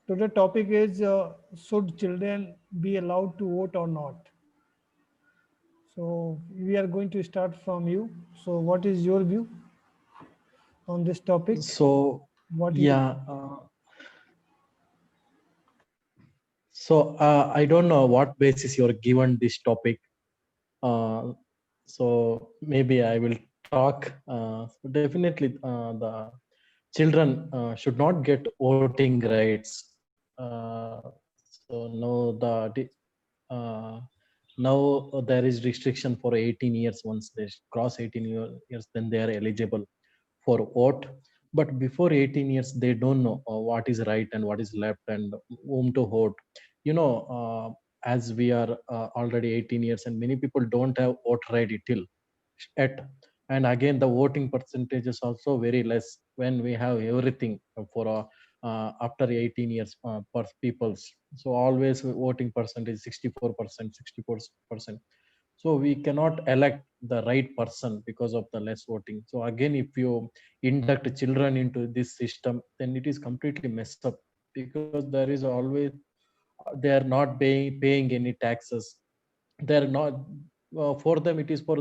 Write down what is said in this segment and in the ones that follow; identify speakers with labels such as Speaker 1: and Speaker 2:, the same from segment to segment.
Speaker 1: Today topic is should children be allowed to vote or not? So we are going to start from you. So what is your view on this topic?
Speaker 2: So,
Speaker 1: What you
Speaker 2: yeah, I don't know what basis you're given this topic. Uh, so maybe I will talk. Definitely, the children should not get voting rights. So uh, now there is restriction for 18 years. Once they cross 18 years, then they are eligible for vote. But before 18 years, they don't know what is right and what is left and whom to vote. You know, as we are already 18 years, and many people don't have vote right till yet. And again, the voting percentage is also very less when we have everything for after 18 years per people's. So always voting percentage 64%, 64%. So we cannot elect the right person because of the less voting. So again, if you induct children into this system, then it is completely messed up, because there is always they are not paying any taxes. They're not for them it is for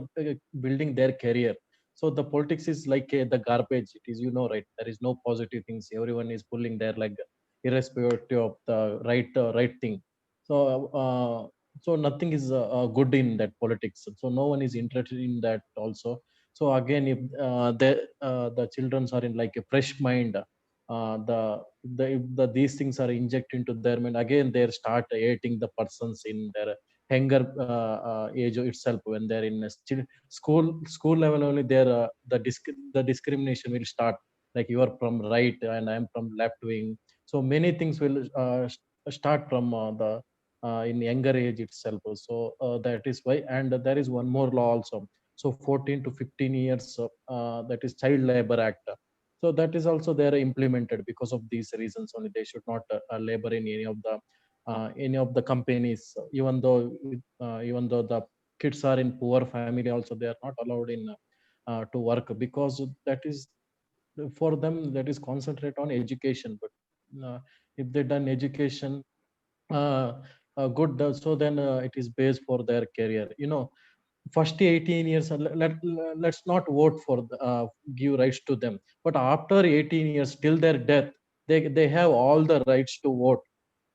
Speaker 2: building their career. So the politics is like the garbage. It is, right, there is no positive things. Everyone is pulling their leg irrespective of the right thing. So so nothing is good in that politics, so no one is interested in that also. So again, if the children are in like a fresh mind, if these things are injected into their mind, again they start hating the persons in their younger age itself. When they're in a school level only, the discrimination will start, like you are from right and I am from left wing. So many things will start from the in younger age itself. So that is why. And there is one more law also. So 14 to 15 years, that is child labor act. So that is also there implemented because of these reasons only. They should not labor in any of the companies, even though the kids are in poor family also, they are not allowed in to work, because that is for them, that is concentrate on education. But if they done education uh, good, so then it is based for their career. First 18 years, let's not vote for give rights to them. But after 18 years till their death, they have all the rights to vote.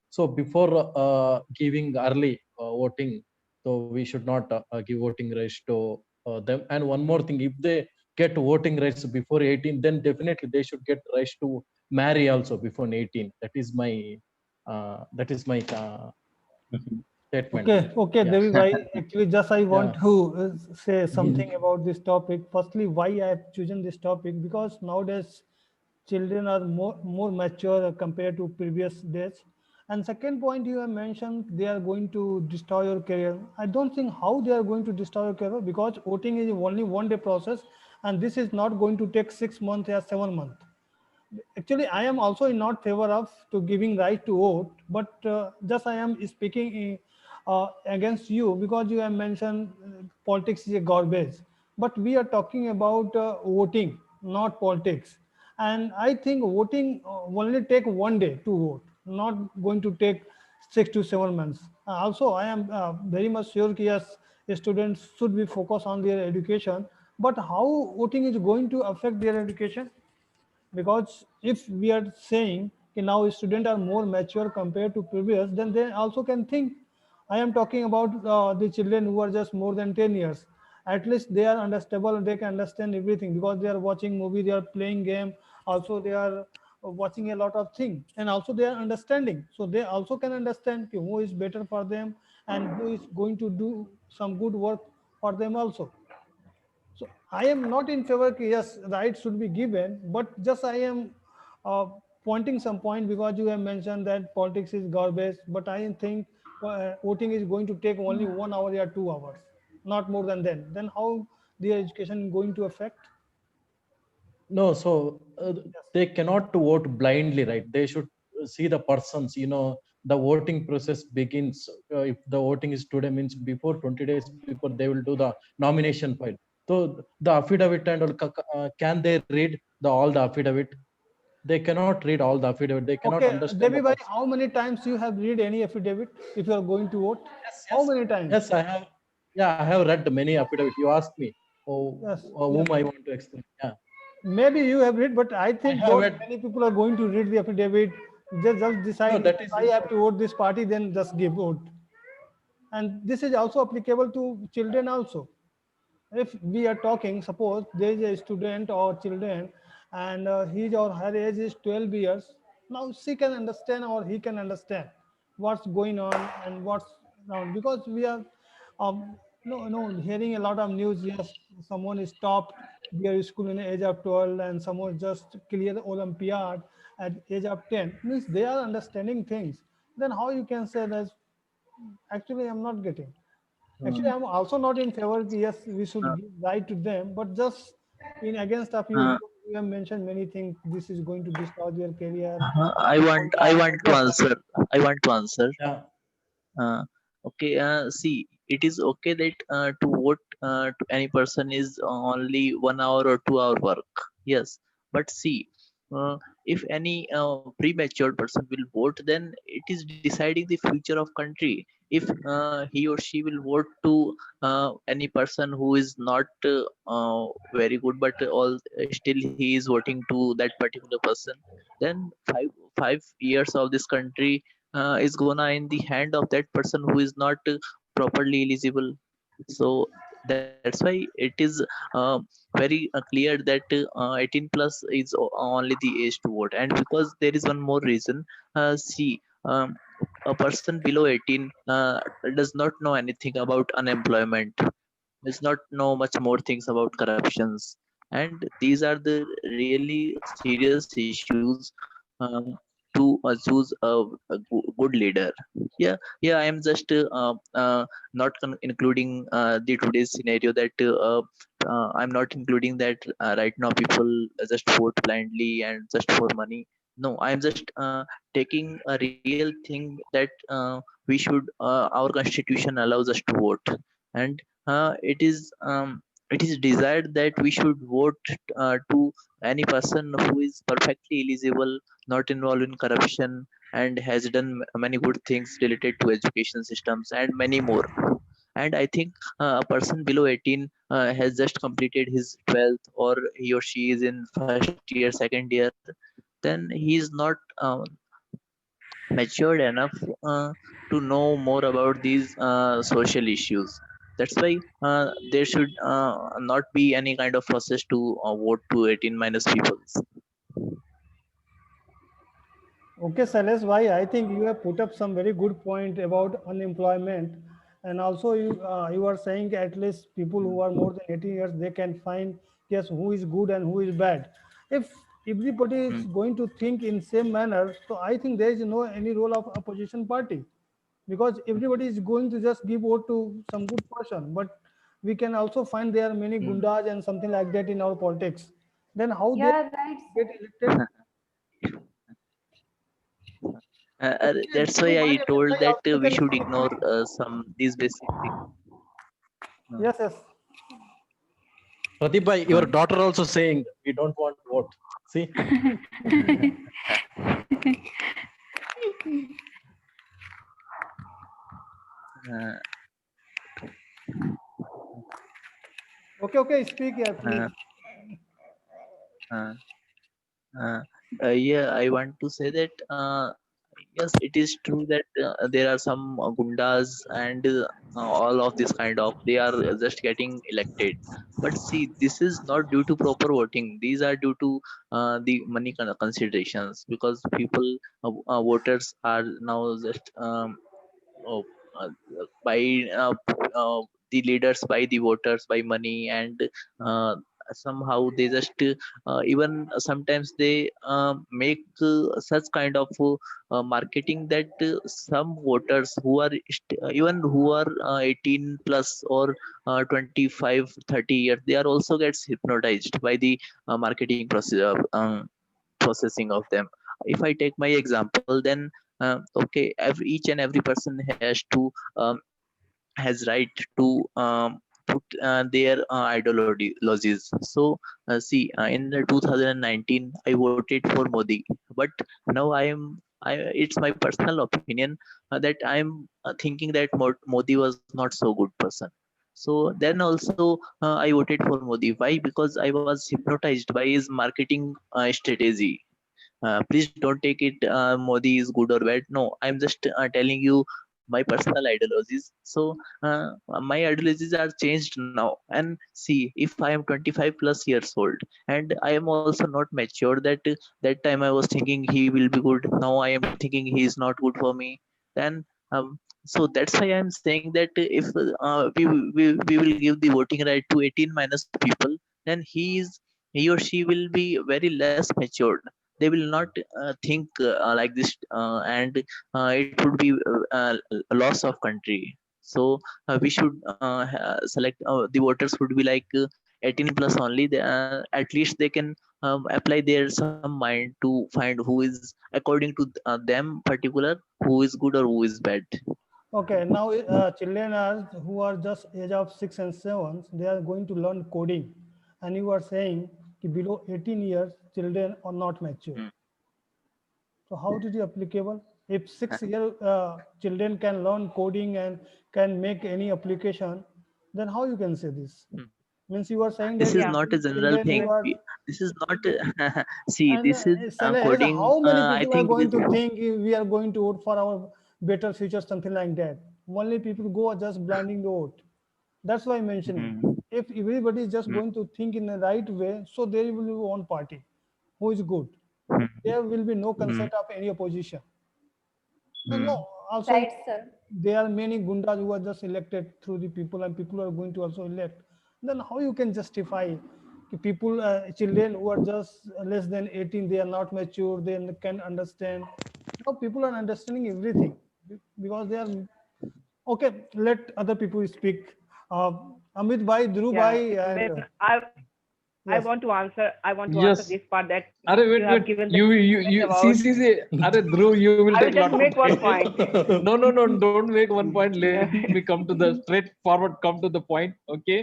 Speaker 2: So before giving early voting, so we should not give voting rights to them. And one more thing, if they get voting rights before 18, then definitely they should get rights to marry also before 18. That is my statement.
Speaker 1: okay,
Speaker 2: Yeah.
Speaker 1: Devi bhai. Actually, just I want
Speaker 2: Yeah.
Speaker 1: to say something about this topic. Firstly, why I have chosen this topic, because nowadays children are more mature compared to previous days. And second point, you have mentioned they are going to destroy your career. I don't think how they are going to destroy your career, because voting is only 1 day process, and this is not going to take 6 months or 7 months. Actually, I am also in not favor of to giving right to vote, but just I am speaking against you, because you have mentioned politics is a garbage. But we are talking about voting, not politics. And I think voting only take 1 day to vote, not going to take 6 to 7 months. Also, I am very much sure that yes, students should be focused on their education. But how voting is going to affect their education? Because if we are saying that now students are more mature compared to previous, then they also can think. I am talking about the children who are just more than 10 years. At least they are understandable, they can understand everything, because they are watching movie, they are playing game, also they are watching a lot of things, and also they are understanding, so they also can understand who is better for them and who is going to do some good work for them also. So I am not in favor that yes, rights should be given, but just I am uh, pointing some point, because you have mentioned that politics is garbage. But I think voting is going to take only 1 hour or 2 hours, not more than that. Then how their education going to affect?
Speaker 2: No, so they cannot vote blindly, right? They should see the persons. The voting process begins. If the voting is today, means before 20 days before, they will do the nomination file. So the affidavit and all, can they read all the affidavit? they cannot read all the affidavit. They cannot
Speaker 1: Okay,
Speaker 2: understand
Speaker 1: Devi
Speaker 2: the
Speaker 1: bhai,
Speaker 2: person.
Speaker 1: how many times you have read any affidavit if you are going to vote?
Speaker 2: Yes,
Speaker 1: How
Speaker 2: yes,
Speaker 1: many times?
Speaker 2: yes. I have. Yeah, I have read many affidavit. You asked me, oh,
Speaker 1: Yes,
Speaker 2: whom
Speaker 1: yes.
Speaker 2: I want to explain. Yeah,
Speaker 1: Maybe you have read, but I
Speaker 2: I
Speaker 1: think
Speaker 2: have
Speaker 1: not
Speaker 2: read.
Speaker 1: many people are going to read the affidavit. Just
Speaker 2: No,
Speaker 1: decide
Speaker 2: that
Speaker 1: if
Speaker 2: is
Speaker 1: I have to
Speaker 2: important.
Speaker 1: vote this party, then just give vote. And this is also applicable to children also. If we are talking, suppose there is a student or children and his or her age is 12 years, now she can understand or he can understand what's going on and what's around, because we are hearing a lot of news. Yes, someone is stopped their school in the age of 12 and someone just clear the olympiad at age of 10, means they are understanding things. Then how you can say that? Actually, I'm not getting. Actually,
Speaker 3: uh,
Speaker 1: I'm also not in favor. Yes, we should
Speaker 3: uh,
Speaker 1: give right to them, but just in against of you,
Speaker 3: uh,
Speaker 1: because you have mentioned many things. This is going to destroy their career.
Speaker 3: I want to answer. I want to answer.
Speaker 2: Yeah,
Speaker 3: Uh, okay, see, it is okay that to vote to any person is only 1 hour or 2 hour work. Yes, but see, uh, if any premature person will vote, then it is deciding the future of country. If he or she will vote to any person who is not very good, but all still he is voting to that particular person, then five years of this country is gonna in the hand of that person who is not properly eligible. So that's why it is very clear that 18 plus is only the age to vote. And because there is one more reason, see, a person below 18 does not know anything about unemployment, does not know much more things about corruptions, and these are the really serious issues um, to choose a good leader. Yeah, I am just not including the today's scenario that I'm not including that right now people just vote blindly and just for money. No, I am just taking a real thing that we should our constitution allows us to vote. And it is desired that we should vote to any person who is perfectly eligible, not involved in corruption, and has done many good things related to education systems and many more. And I think a person below 18 has just completed his 12th, or he or she is in first year, second year, then he is not matured enough to know more about these social issues. That's why there should not be any kind of process to vote to 18 minus peoples.
Speaker 1: Okay, Sailesh, why I think you have put up some very good point about unemployment, and also you are saying at least people who are more than 18 years, they can find, yes, who is good and who is bad. If everybody is
Speaker 3: Mm.
Speaker 1: going to think in same manner, so I think there is no any role of opposition party, because everybody is going to just give vote to some good person. But we can also find there are many
Speaker 3: Mm.
Speaker 1: gundas and something like that in our politics. Then how they
Speaker 4: Yeah, right,
Speaker 1: get
Speaker 4: sir.
Speaker 1: elected? Okay,
Speaker 3: That's why
Speaker 1: Deepak
Speaker 3: I
Speaker 1: bhai, Amit
Speaker 3: told
Speaker 1: bhai,
Speaker 3: that
Speaker 1: also you
Speaker 3: we
Speaker 1: can
Speaker 3: should
Speaker 1: speak,
Speaker 3: ignore
Speaker 1: please.
Speaker 3: some these basic things. Uh,
Speaker 1: Yes, yes.
Speaker 2: Pradeep bhai, your
Speaker 3: uh,
Speaker 2: daughter also saying we don't want vote. See,
Speaker 3: uh,
Speaker 1: Okay, okay, speak, yeah, please.
Speaker 3: uh, uh, uh, yeah, I want to say that yes, it is true that there are some gundas and all of this kind of they are just getting elected. But see, this is not due to proper voting. These are due to the money considerations, because people voters are now just uh, uh, by the leaders, by the voters, by money, and uh, somehow they just even sometimes they make such kind of marketing that some voters who are even who are 18 plus or 25 30 years, they are also gets hypnotized by the marketing process processing of them. If I take my example, then okay, each and every person has to has right to put their ideologies. So see, in the 2019, I voted for Modi, but now it's my personal opinion that I'm thinking that Modi was not so good person. So then also I voted for Modi. Why? Because I was hypnotized by his marketing strategy. Please don't take it Modi is good or bad. No, I'm just telling you my personal ideologies. So my ideologies are changed now. And see, if I am 25 plus years old and I am also not mature, that time I was thinking he will be good. Now I am thinking he is not good for me. Then so that's why I'm saying that if we will give the voting right to 18 minus people, then he or she will be very less matured. They will not think like this, and it would be a loss of country. So we should select the voters would be like 18 plus only. At least they can apply their some mind to find who is according to them particular, who is good or who is bad.
Speaker 1: Okay, now children are who are just age of 6 and 7, they are going to learn coding, and you are saying ki below 18 years children are not mature.
Speaker 3: Hmm.
Speaker 1: So how it is applicable? If 6 year children can learn coding and can make any application, then how you can say this?
Speaker 3: Hmm.
Speaker 1: Means you are saying
Speaker 3: This
Speaker 1: that
Speaker 3: is
Speaker 4: Yeah.
Speaker 3: not a general
Speaker 1: children who
Speaker 3: thing.
Speaker 1: are
Speaker 3: This is not see,
Speaker 1: and
Speaker 3: this is
Speaker 1: Saleh,
Speaker 3: coding.
Speaker 1: how many
Speaker 3: I
Speaker 1: people are
Speaker 3: think
Speaker 1: going
Speaker 3: this.
Speaker 1: to think we are going to vote for our better future, something like that? Only people go just blinding the vote. That's why I'm mentioning.
Speaker 3: Hmm.
Speaker 1: If everybody is just
Speaker 3: Hmm.
Speaker 1: going to think in the right way, so there will be one party who is good.
Speaker 3: Hmm.
Speaker 1: There will be no
Speaker 3: Hmm.
Speaker 1: concept of any opposition. And
Speaker 3: Hmm.
Speaker 1: no, also
Speaker 4: Right, sir.
Speaker 1: there are many gundas who are just elected through the people, and people are going to also elect. Then how you can justify ki people, children who are just less than 18, they are not mature, they can understand. Now people are understanding everything because they are okay. Let other people speak. Uh, Amit bhai, Dhruv
Speaker 4: Yeah.
Speaker 1: bhai,
Speaker 4: Even
Speaker 1: and
Speaker 4: I want
Speaker 1: yes,
Speaker 4: to answer. I want to answer this
Speaker 2: Yes.
Speaker 4: part that
Speaker 2: Are
Speaker 4: you
Speaker 2: wait,
Speaker 4: have
Speaker 2: wait.
Speaker 4: given the
Speaker 2: You
Speaker 4: about.
Speaker 2: see. Are Dhruv, you will
Speaker 4: I will
Speaker 2: take
Speaker 4: just
Speaker 2: lot of
Speaker 4: make one
Speaker 2: time.
Speaker 4: point.
Speaker 2: No, no, no. Don't make one point. Let me come to the straightforward. Come to the point. Okay.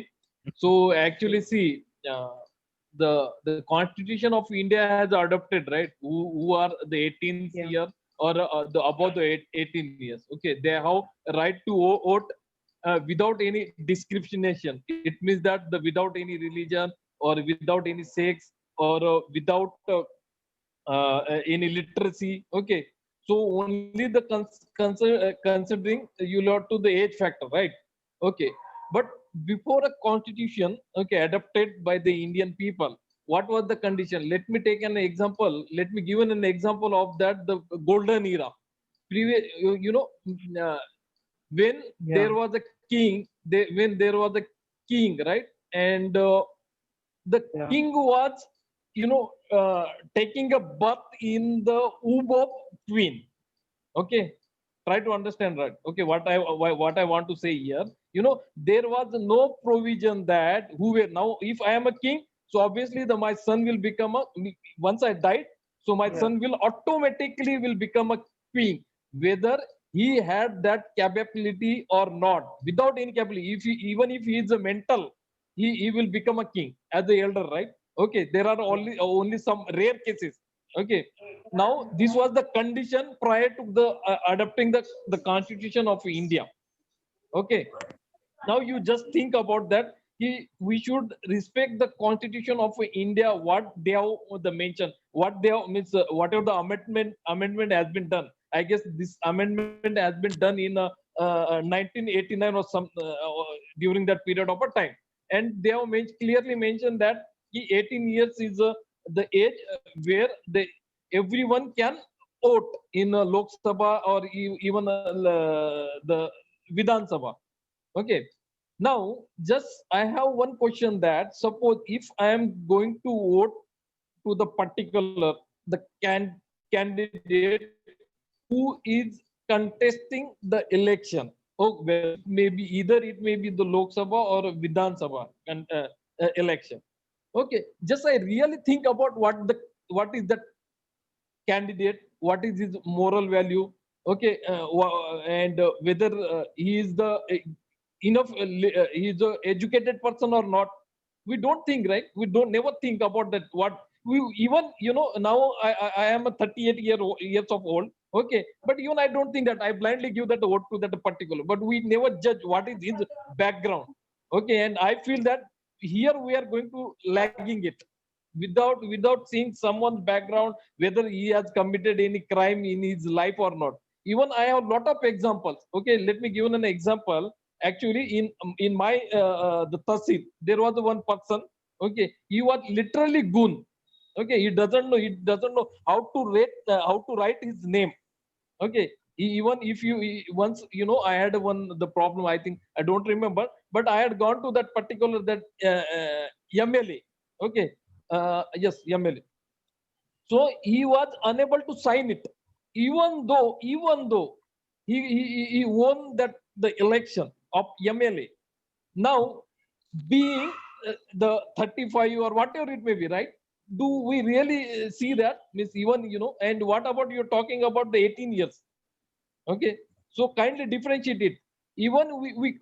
Speaker 2: So actually, see, the Constitution of India has adopted, right? Who are the 18th
Speaker 4: Yeah.
Speaker 2: year or the above the 18 years? Okay, they have right to vote without any discrimination. It means that the without any religion or without any sex or without any literacy. Okay, so only the considering you lot to the age factor, right? Okay, but before a constitution, okay, adopted by the Indian people, what was the condition? Let me take an example. Let me give an example of that, the golden era. Previous, uh, when
Speaker 4: Yeah.
Speaker 2: there was a king, when there was a king, right? And the
Speaker 4: Yeah.
Speaker 2: king was, taking a birth in the womb of twin. Okay, try to understand, right? Okay, what I want to say here, there was no provision that who were now, if I am a king, so obviously my son will become a, once I died, so my
Speaker 4: Yeah.
Speaker 2: son will automatically will become a queen, whether he had that capability or not. Without any capability, if he, even if he is a mental, he will become a king as the elder, right? Okay, there are only some rare cases. Okay, now this was the condition prior to the adopting the constitution of India. Okay, now you just think about that. We should respect the constitution of India, what they have the mention, what they have, means whatever the amendment has been done. I guess this amendment has been done in 1989 or some during that period of a time, and they have clearly mentioned that 18 years is the age where everyone can vote in Lok Sabha or even the Vidhan Sabha. Okay, now just I have one question, that suppose if I am going to vote to the particular the candidate who is contesting the election. Oh, well, maybe either it may be the Lok Sabha or Vidhan Sabha election. Okay, just I really think about what is that candidate, what is his moral value. Okay, and whether he is the
Speaker 5: enough, he's a educated person or not. We don't think, right? We don't never think about that. What we even, now I am a 38 years of old. Okay, but even I don't think that I blindly give that vote to that particular. But we never judge what is his background. Okay, and I feel that here we are going to lagging it without seeing someone's background, whether he has committed any crime in his life or not. Even I have a lot of examples. Okay, let me give an example. Actually, in my the tahsil, there was one person. Okay, he was literally goon. Okay, he doesn't know how to write his name. Okay, even if once, I had the problem, I think I don't remember, but I had gone to that particular that MLA. Okay, yes, MLA. So he was unable to sign it, even though he won that the election of MLA. Now, being the 35 or whatever it may be, right? Do we really see that? Means even, and what about you're talking about the 18 years? Okay, so kindly differentiate it. Even we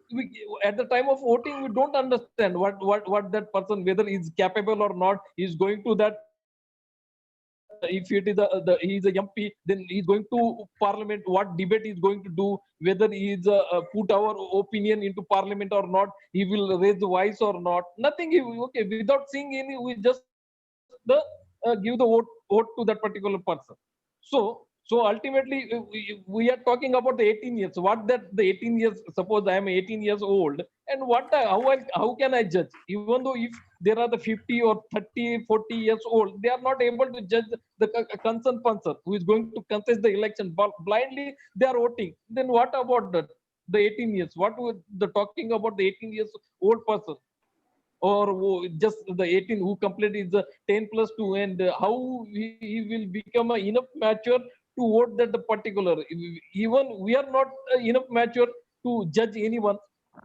Speaker 5: at the time of voting, we don't understand what that person, whether he's capable or not, is going to that. If it is he's a MP, then he's going to parliament. What debate he's going to do? Whether he's put our opinion into parliament or not? He will raise the voice or not? Nothing. Okay, without seeing any, we just give the vote to that particular person. So ultimately, we are talking about the 18 years. What that the 18 years? Suppose I am 18 years old, and how can I judge? Even though if there are the 50 or 30, 40 years old, they are not able to judge the concerned person who is going to contest the election. Blindly, they are voting. Then what about the 18 years? What would the talking about the 18 years old person? Or just the 18 who completed is the 10 plus 2, and how he will become enough mature to vote that the particular. Even we are not enough mature to judge anyone.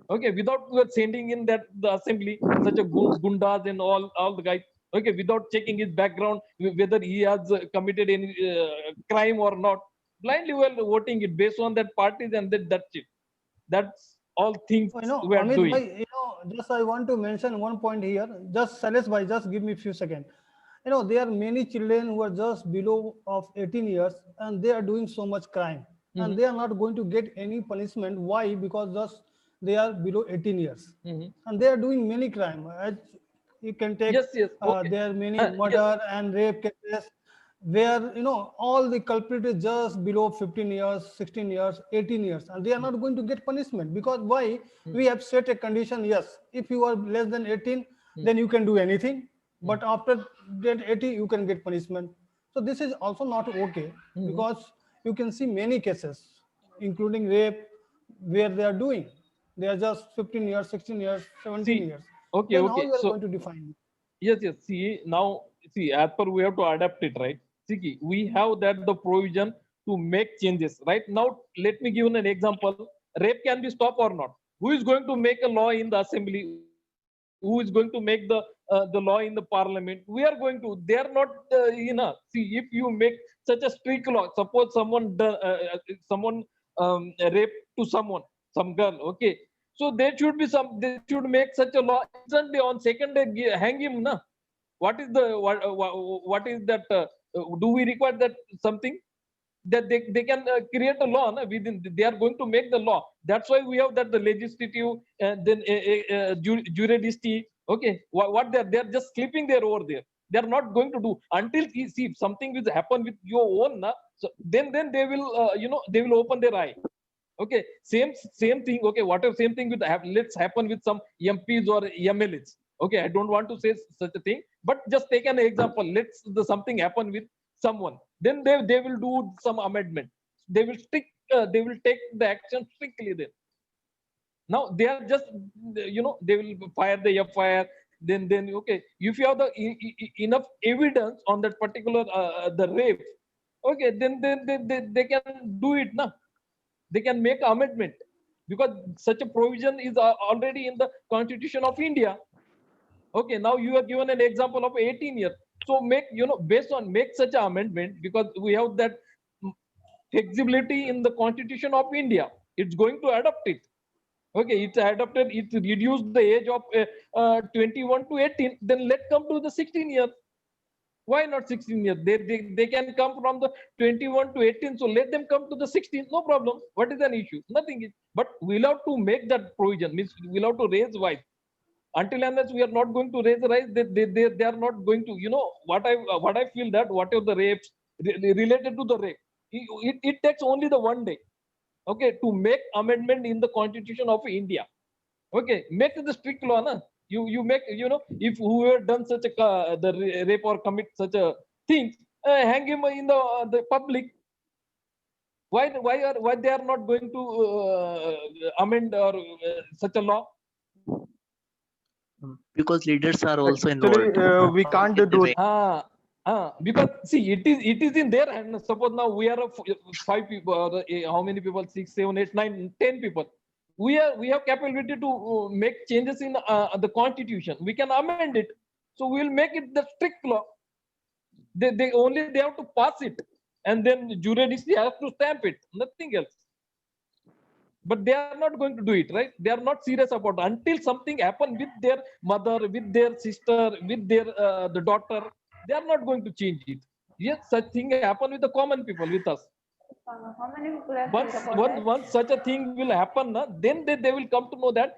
Speaker 5: Okay, without we are sending in that the assembly such a gundas and all the guys. Okay, without checking his background, whether he has committed any crime or not. Blindly we are voting it based on that parties, and that's it. That's all things we are
Speaker 1: Amit
Speaker 5: doing.
Speaker 1: bhai, just I want to mention one point here. Just Salesh bhai, just give me a few seconds. There are many children who are just below of 18 years and they are doing so much crime, and they are not going to get any punishment. Why? Because just they are below 18 years, and they are doing many crime. As you can take,
Speaker 5: Yes, yes. Okay.
Speaker 1: there are many
Speaker 5: Yes.
Speaker 1: murder and rape cases where all the culprit is just below 15 years, 16 years, 18 years, and they are not going to get punishment. Because why? We have set a condition. Yes, if you are less than 18, then you can do anything, but after that 80 you can get punishment. So this is also not okay, because you can see many cases including rape where they are just 15 years, 16 years, 17
Speaker 5: See,
Speaker 1: years.
Speaker 5: okay,
Speaker 1: Then how
Speaker 5: okay.
Speaker 1: you are
Speaker 5: So
Speaker 1: going to define it?
Speaker 5: yes, yes. See, now, see, as per we have to adapt it, right? See, we have that the provision to make changes, right? Now, let me give you an example. Rape can be stopped or not? Who is going to make a law in the assembly? Who is going to make the law in the parliament? We are going to. They are not, See, if you make such a strict law, suppose someone rape to someone, some girl, okay. So there should be some. They should make such a law instantly on second day. Hang him, na? What is that? Do we require that something? That they can create a law, na? Within they are going to make the law. That's why we have that the legislative and then jurisdiction. Okay, what they're just sleeping there over there. They're not going to do until see if something will happen with your own, na? So then they will they will open their eye. Okay, same thing. Okay, whatever same thing with let's happen with some MPs or MLAs. Okay, I don't want to say such a thing, but just take an example. Let's something happen with someone, then they will do some amendment. They will they will take the action strictly. Now they are just they will fire the FIR. Then okay, if you have the enough evidence on that particular the rape, okay, then they can do it now. They can make amendment, because such a provision is already in the Constitution of India. Okay, now you have given an example of 18 years. So make, based on make such an amendment, because we have that flexibility in the Constitution of India. It's going to adopt it. Okay, it's adopted, it reduced the age of 21 to 18, then let come to the 16 years. Why not 16 years? They can come from the 21 to 18, so let them come to the 16, no problem. What is an issue? Nothing is, but we'll have to make that provision, means we'll have to raise wife. Until unless we are not going to raise the rights, they are not going to, what I feel that whatever the rapes related to the rape, it takes only the one day, okay, to make amendment in the Constitution of India. Okay, make it the strict law, na? You make, if whoever done such a rape or commit such a thing, hang him in the public. Why they are not going to amend or such a law?
Speaker 3: Because leaders are also
Speaker 6: Actually,
Speaker 3: involved.
Speaker 6: we
Speaker 3: How
Speaker 6: can't
Speaker 3: can they
Speaker 6: do
Speaker 3: make-
Speaker 5: Because see, it is in their hand. Suppose now we are 5 people, or how many people? 6, 7, 8, 9, 10 people. We have capability to make changes in the Constitution. We can amend it. So we will make it the strict law. They have to pass it, and then jurisdiction has to stamp it. Nothing else. But they are not going to do it, right? They are not serious about it. Until something happen with their mother, with their sister, with their the daughter. They are not going to change it. Yes, such thing happen with the common people, with us.
Speaker 4: How many people have think about that?
Speaker 5: Once such a thing will happen, then they will come to know that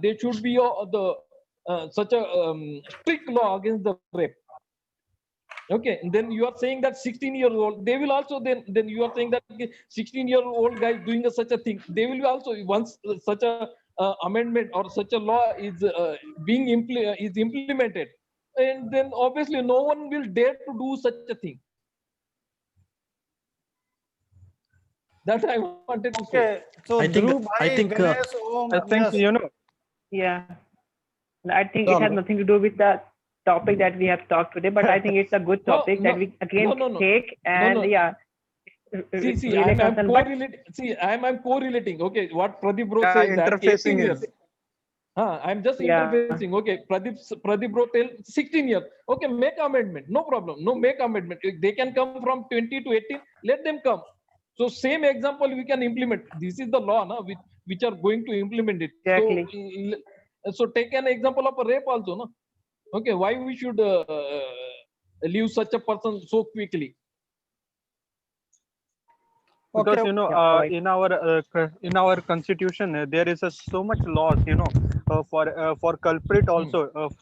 Speaker 5: there should be such a strict law against the rape. Okay, and then you are saying that 16-year-old, they will also then you are saying that 16-year-old guy doing such a thing, they will also, once such a amendment or such a law is implemented, and then obviously no one will dare to do such a thing. That I wanted to say.
Speaker 1: Okay, so
Speaker 2: I think-
Speaker 1: Dhruv
Speaker 2: I
Speaker 1: bhai,
Speaker 2: think,
Speaker 1: Ganesh, Om,
Speaker 6: I think,
Speaker 1: yes.
Speaker 4: Yeah. I think
Speaker 2: No,
Speaker 4: it has
Speaker 2: no.
Speaker 4: nothing to do with the topic that we have talked today, but I think it's a good
Speaker 5: No,
Speaker 4: topic that we again
Speaker 5: no.
Speaker 4: take, and
Speaker 5: No.
Speaker 4: yeah.
Speaker 5: See,
Speaker 4: really
Speaker 5: I'm
Speaker 4: concerned, but
Speaker 5: correlating. See, I'm correlating. Okay, what Pradeep bro
Speaker 6: Yeah,
Speaker 5: says that 18
Speaker 6: interfacing
Speaker 5: years.
Speaker 6: is-
Speaker 5: I'm just
Speaker 4: Yeah.
Speaker 5: interfacing. Okay, Pradeep bro tell 16 years. Okay, make amendment. No problem. No, make amendment. If they can come from 20 to 18. Let them come. So same example we can implement. This is the law, na, which are going to implement it.
Speaker 4: Exactly.
Speaker 5: So take an example of a rape also, no. Okay, why we should leave such a person so quickly?
Speaker 6: Because
Speaker 1: Okay,
Speaker 6: you know,
Speaker 4: Yeah, right.
Speaker 6: in our constitution, there is so much laws, for culprit also,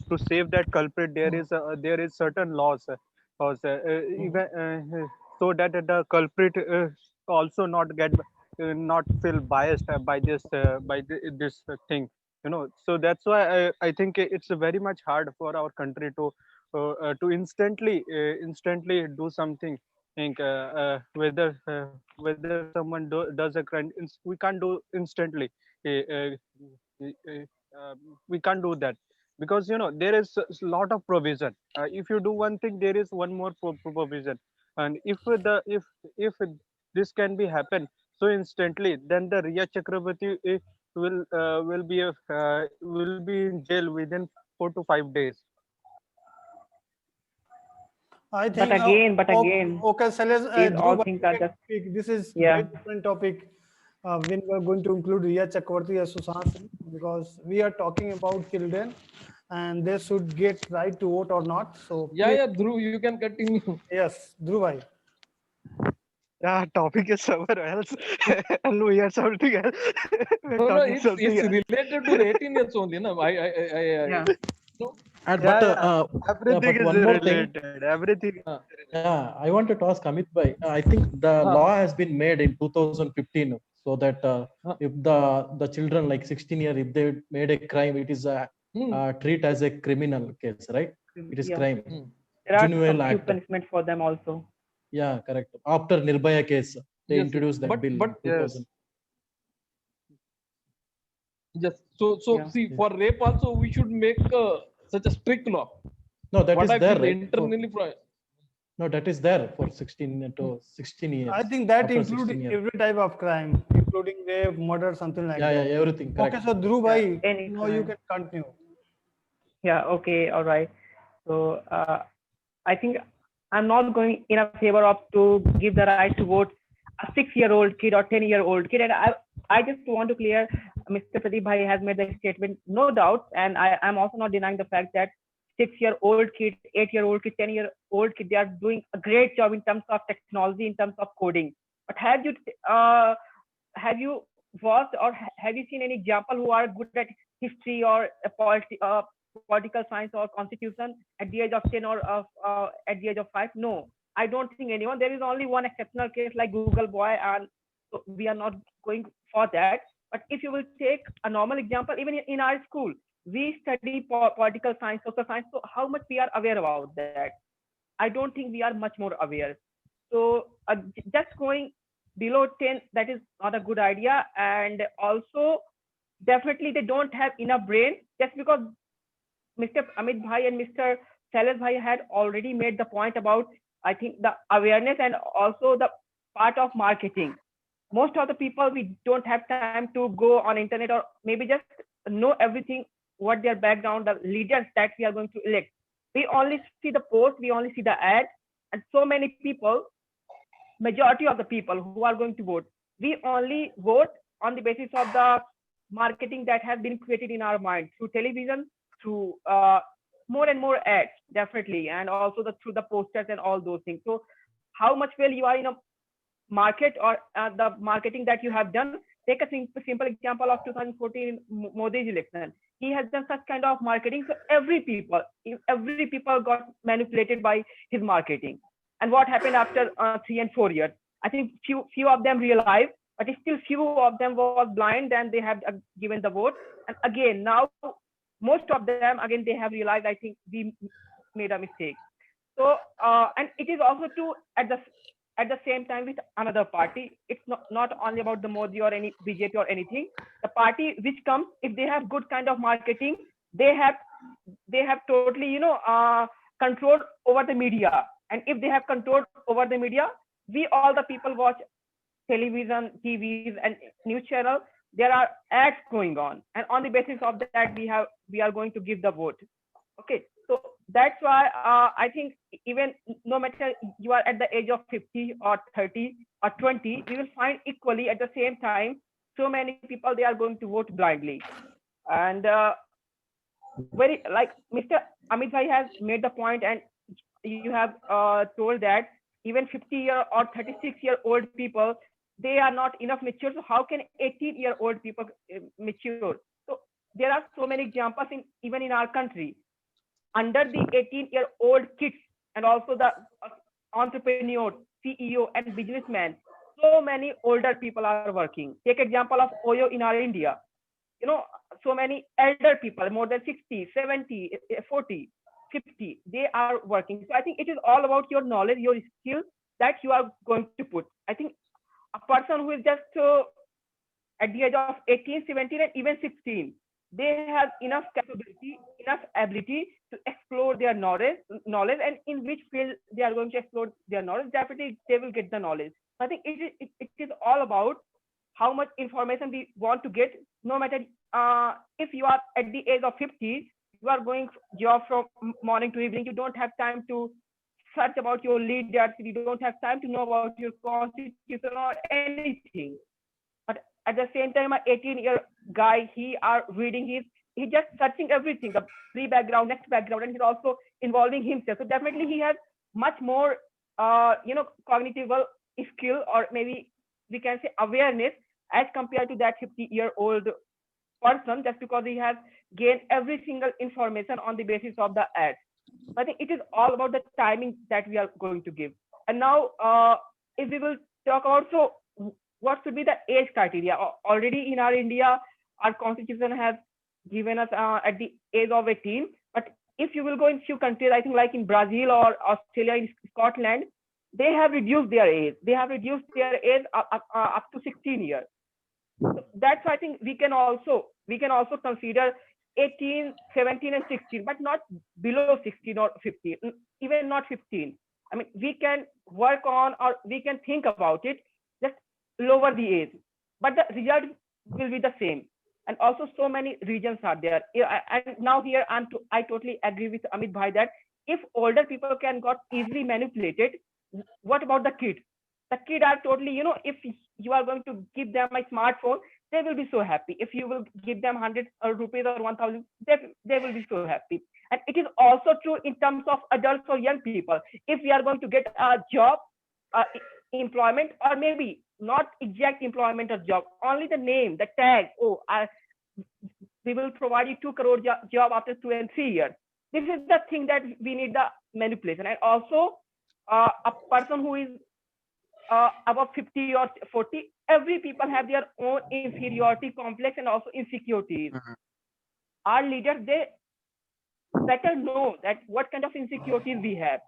Speaker 6: to save that culprit, there is certain laws, even so that the culprit also not feel biased by this thing, so that's why I think it's very much hard for our country to instantly do something. Think whether someone does a crime, we can't do instantly. uh, uh, we can't do that, because there is a lot of provision. If you do one thing, there is one more provision, and if this can be happen so instantly, then the Riya Chakrabarti will be in jail within 4 to 5 days.
Speaker 1: I think. Okay, so let's,
Speaker 4: these all
Speaker 1: Dhruv bhai,
Speaker 4: things
Speaker 1: you
Speaker 4: are
Speaker 1: can
Speaker 4: just
Speaker 1: speak. This is
Speaker 4: Yeah.
Speaker 1: very different topic. When we are going to include Riya Chakrabarti as Sushant Singh, because we are talking about children and they should get right to vote or not. So please,
Speaker 5: Yeah, Dhruv, you can continue.
Speaker 1: yes, Dhruv bhai.
Speaker 6: Yeah, topic is somewhere else, and we are something else. We're
Speaker 5: No,
Speaker 6: talking
Speaker 5: it's
Speaker 6: something else.
Speaker 5: related to the 18 years only. No,
Speaker 4: Yeah.
Speaker 5: no.
Speaker 2: And
Speaker 6: Yeah,
Speaker 2: but
Speaker 6: yeah, everything
Speaker 2: but
Speaker 6: is
Speaker 2: one more thing.
Speaker 6: related. Everything.
Speaker 2: Yeah, I wanted to ask Amit bhai. I think the law has been made in 2015, so that if the children like 16 years, if they made a crime, it is treat as a criminal case, right? It is
Speaker 4: Yeah.
Speaker 2: crime.
Speaker 4: There are
Speaker 2: Juvenile
Speaker 4: some few
Speaker 2: Act.
Speaker 4: punishment for them also.
Speaker 2: Yeah, correct. After Nirbhaya case, they
Speaker 5: Yes,
Speaker 2: introduced that
Speaker 5: but-
Speaker 2: bill.
Speaker 5: but-
Speaker 2: in 2000.
Speaker 5: Yes. So
Speaker 4: Yeah.
Speaker 5: see, for rape also we should make such a strict law.
Speaker 2: No, that
Speaker 5: What
Speaker 2: is
Speaker 5: I
Speaker 2: there,
Speaker 5: feel
Speaker 2: right?
Speaker 5: internally.
Speaker 2: No, that is there for 16 to 16 years.
Speaker 1: I think that
Speaker 2: After
Speaker 1: includes
Speaker 2: 16 years.
Speaker 1: every type of crime, including rape, murder, something like
Speaker 2: Yeah,
Speaker 1: that.
Speaker 2: yeah, everything. Correct.
Speaker 1: Okay, so Dhruv bhai,
Speaker 4: any
Speaker 1: now you
Speaker 4: crime.
Speaker 1: can continue.
Speaker 4: Yeah, okay, all right. So I think I'm not going in a favor of to give the right to vote a 6-year-old kid or 10-year-old kid. And I just want to clear Mr. Pradeep Bhai has made the statement, no doubt, and I'm also not denying the fact that 6-year-old kid, 8-year-old kid, 10-year-old kid, they are doing a great job in terms of technology, in terms of coding. But have you watched or have you seen any example who are good at history or political science or constitution at the age of 10 or at the age of 5? No, I don't think anyone. There is only one exceptional case like Google Boy, and so we are not going for that. But if you will take a normal example, even in our school, we study political science, social science. So how much we are aware about that? I don't think we are much more aware. So just going below 10, that is not a good idea. And also, definitely they don't have enough brain, just because Mr. Amit Bhai and Mr. Sailesh Bhai had already made the point about, I think, the awareness and also the part of marketing. Most of the people, we don't have time to go on internet or maybe just know everything, what their background, the leaders that we are going to elect. We only see the post, we only see the ad, and so many people, majority of the people who are going to vote, we only vote on the basis of the marketing that has been created in our mind through television, through more and more ads, definitely, and also through the posters and all those things. So how much well you are in a market or the marketing that you have done? Take a simple example of 2014 Modi's election. He has done such kind of marketing, so every people got manipulated by his marketing. And what happened after 3 and 4 years? I think few of them realized, but still few of them was blind and they have given the vote. And again, now most of them again they have realized, I think we made a mistake. So and it is also true at the same time with another party. It's not only about the Modi or any BJP or anything. The party which comes, if they have good kind of marketing, they have totally control over the media. And if they have control over the media, we all the people watch television, TVs, and news channel. There are ads going on, and on the basis of that, we are going to give the vote. Okay, so that's why I think even no matter you are at the age of 50 or 30 or 20, we will find equally at the same time so many people they are going to vote blindly. And very like Mr. Amit Bhai has made the point, and you have told that even 50-year or 36-year-old people, they are not enough mature. So how can 18-year-old people mature? So there are so many examples even in our country. Under the 18-year-old kids and also the entrepreneur, CEO, and businessman, so many older people are working. Take example of Oyo in our India. So many elder people, more than 60, 70, 40, 50, they are working. So I think it is all about your knowledge, your skill that you are going to put. I think a person who is just at the age of 18, 17, and even 16, they have enough capability, enough ability to explore their knowledge, and in which field they are going to explore their knowledge, definitely they will get the knowledge. I think it is all about how much information we want to get. No matter if you are at the age of 50, you are going job from morning to evening. You don't have time to search about your leaders. You don't have time to know about your constitution or anything. But at the same time, an 18-year guy, he are reading he's just searching everything, the pre-background, next background, and he's also involving himself. So definitely he has much more, cognitive skill, or maybe we can say awareness, as compared to that 50-year-old person, just because he has gained every single information on the basis of the ads. I think it is all about the timing that we are going to give. And now, if we will talk about, so what should be the age criteria? Already in our India, our constitution has given us at the age of 18. But if you will go in few countries, I think like in Brazil or Australia, in Scotland, they have reduced their age. They have reduced their age up to 16 years. So that's why I think we can also consider 18, 17, and 16, but not below 16 or 15, even not 15. I mean, we can work on, or we can think about it, just lower the age, but the result will be the same. And also so many regions are there. And now here I totally agree with Amit Bhai that if older people can got easily manipulated, what about the kids? The kids are totally, if you are going to give them a smartphone, they will be so happy. If you will give them 100 rupees or 1000, they will be so happy. And it is also true in terms of adults or young people. If we are going to get a job, employment, or maybe not exact employment or job, only the name, the tag, oh, we will provide you 2 crore job after 2 and 3 years. This is the thing that we need the manipulation. And also a person who is above 50 or 40, every people have their own inferiority complex and also insecurities. Our leaders, they better know that what kind of insecurities we have.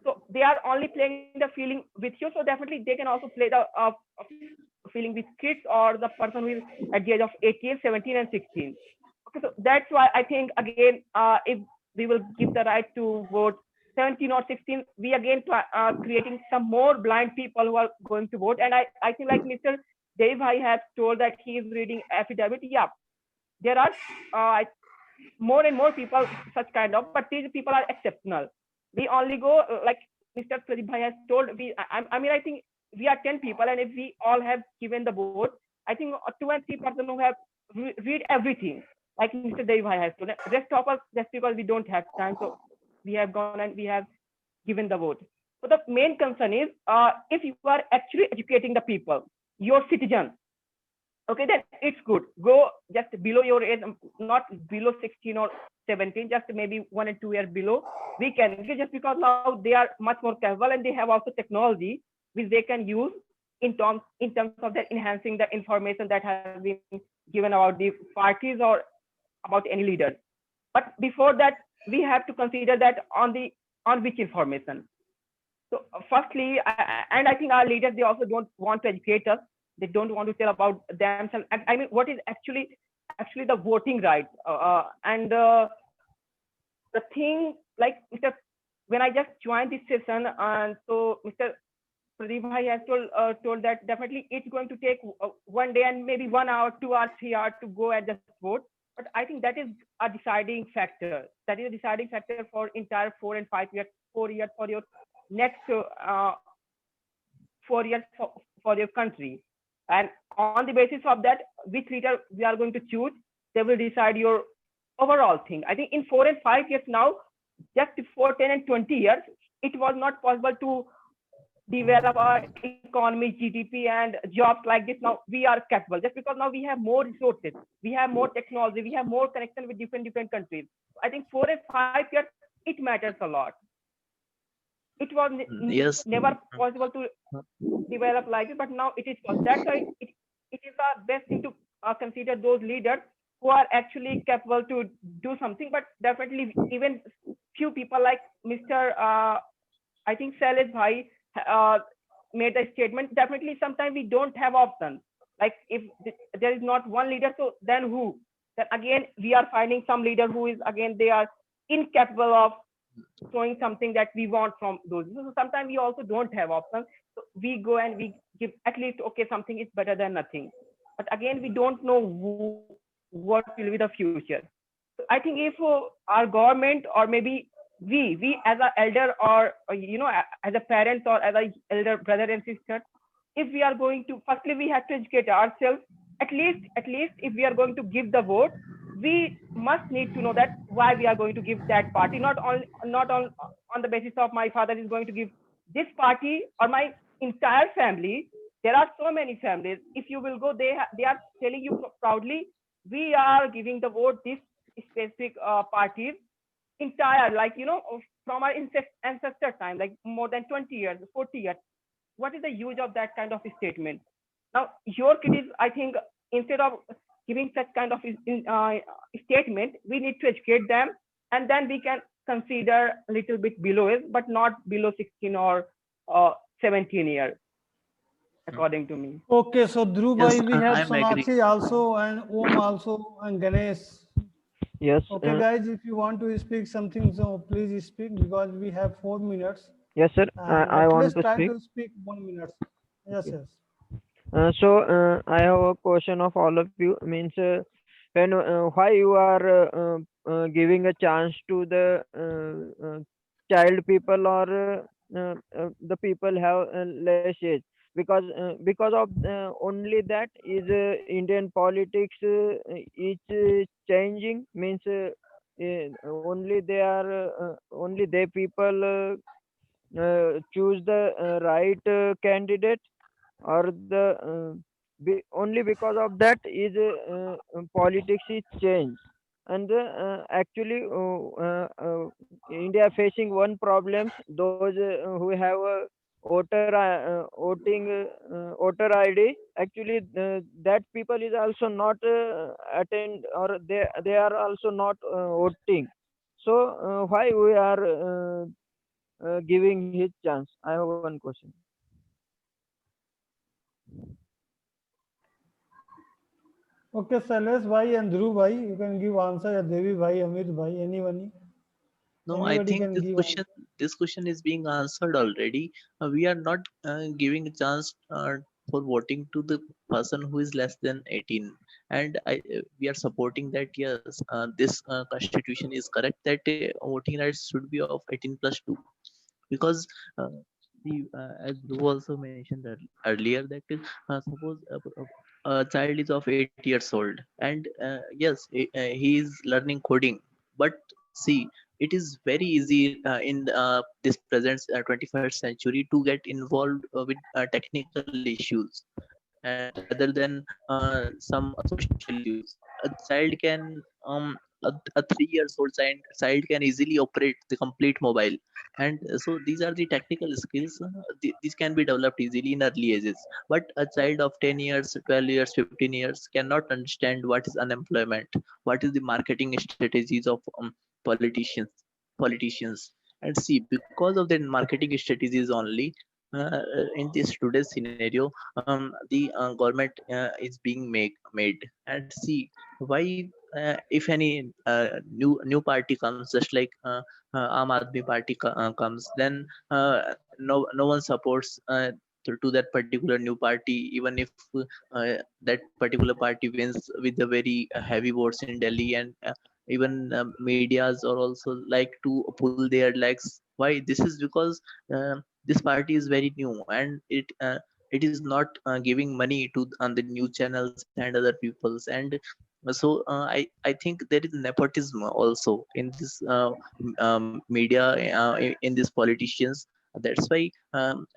Speaker 4: So they are only playing the feeling with you. So definitely they can also play the feeling with kids or the person who is at the age of 18, 17, and 16. Okay, so that's why I think again, if we will give the right to vote 17 or 16, we again creating some more blind people who are going to vote. And I think like Mr. Dave Bhai has told that he is reading affidavit. Yeah, there are more and more people such kind of, but these people are exceptional. We only go like Mr. Pradeep Bhai has told. I mean, I think we are 10 people, and if we all have given the vote, I think 2 and 3 person who have read everything, like Mr. Dave Bhai has told. Rest of us, just because we don't have time, so we have gone and we have given the vote. So the main concern is, if you are actually educating the people, your citizens, okay, then it's good. Go just below your age, not below 16 or 17, just maybe 1 and 2 years below. We can, just because now they are much more capable and they have also technology which they can use in terms of their enhancing the information that has been given about the parties or about any leader. But before that, we have to consider that on which information. So firstly, and I think our leaders, they also don't want to educate us. They don't want to tell about themselves. I mean, what is actually the voting right? And the thing, like when I just joined this session, and so Mr. Pradeep Bhai has told that definitely it's going to take 1 day and maybe 1 hour, 2 hours, 3 hours to go and just vote. But I think that is a deciding factor. That is a deciding factor for entire 4 and 5 years, 4 years for your next 4 years for your country. And on the basis of that, which leader we are going to choose, they will decide your overall thing. I think in 4 and 5 years now, just before 10 and 20 years, it was not possible to develop our economy, GDP, and jobs like this. Now we are capable, just because now we have more resources, we have more technology, we have more connection with different countries. I think 4 and 5 years, it matters a lot. It was never possible to develop like it, but now it is possible. That's why it is the best thing to consider those leaders who are actually capable to do something. But definitely, even few people like Mr. I think Shailesh Bhai made a statement. Definitely, sometimes we don't have options. Like if there is not one leader, so then who? Then again, we are finding some leader who is again they are incapable of showing something that we want from those. So sometimes we also don't have options. So we go and we give at least, okay, something is better than nothing. But again, we don't know what will be the future. So I think if our government or maybe we as an elder or as a parent or as a elder brother and sister, if we are going to, firstly we have to educate ourselves. At least if we are going to give the vote, we must need to know that why we are going to give that party, not on the basis of my father is going to give this party or my entire family. There are so many families. If you will go, they are telling you proudly, we are giving the vote this specific parties entire, like from our ancestor time, like more than 20 years, 40 years. What is the use of that kind of statement? Now your kid is, I think, instead of giving such kind of statement, we need to educate them, and then we can consider a little bit below it, but not below 16 or 17 years, according to me.
Speaker 1: Okay, so Dhruv
Speaker 3: Yes,
Speaker 1: Bhai, we have
Speaker 3: I'm agree.
Speaker 1: Sonakshi also, and Om also, and Ganesh.
Speaker 7: Yes.
Speaker 1: Okay, guys, if you want to speak something, so please speak, because we have 4 minutes.
Speaker 7: Yes, sir.
Speaker 1: And
Speaker 7: I
Speaker 1: at
Speaker 7: want
Speaker 1: least
Speaker 7: to
Speaker 1: try
Speaker 7: speak.
Speaker 1: to speak 1 minute. Yes, yes.
Speaker 7: So I have a question of all of you. Means why you are giving a chance to the child people or the people have less age. because of only that is Indian politics is changing, means only they are only they people choose the right candidate, or the only because of that is politics is changed. And actually India facing one problem, those who have a voter ID, actually that people is also not attend, or they are also not voting. So why we are giving his chance? I have one question.
Speaker 1: Okay, Sailesh bhai and Dhruv bhai, you can give answer. Or Devi bhai, Amit bhai,
Speaker 3: No, I
Speaker 1: anybody
Speaker 3: think
Speaker 1: can give answer.
Speaker 3: this question is being answered already. We are not giving a chance for voting to the person who is less than 18, and we are supporting that. Yes, this constitution is correct that voting rights should be of 18 plus 2, because uh, as Dhruv also mentioned earlier, that suppose a child is of 8 years old, and yes, he is learning coding, but see, it is very easy in this present 21st century to get involved with technical issues, rather than some social issues. A child can a 3 years old child can easily operate the complete mobile, and so these are the technical skills. These can be developed easily in early ages, but a child of 10 years, 12 years, 15 years cannot understand what is unemployment, what is the marketing strategies of politicians. And see, because of the marketing strategies only, in this today's scenario, the government is being made. And see, why if any new party comes, just like Aam Aadmi Party comes, then no one supports to that particular new party, even if that particular party wins with the very heavy votes in Delhi. And even medias are also like to pull their legs. Why? This is because this party is very new, and it is not giving money to on the news channels and other peoples. And so I think there is nepotism also in this media, in these politicians. That's why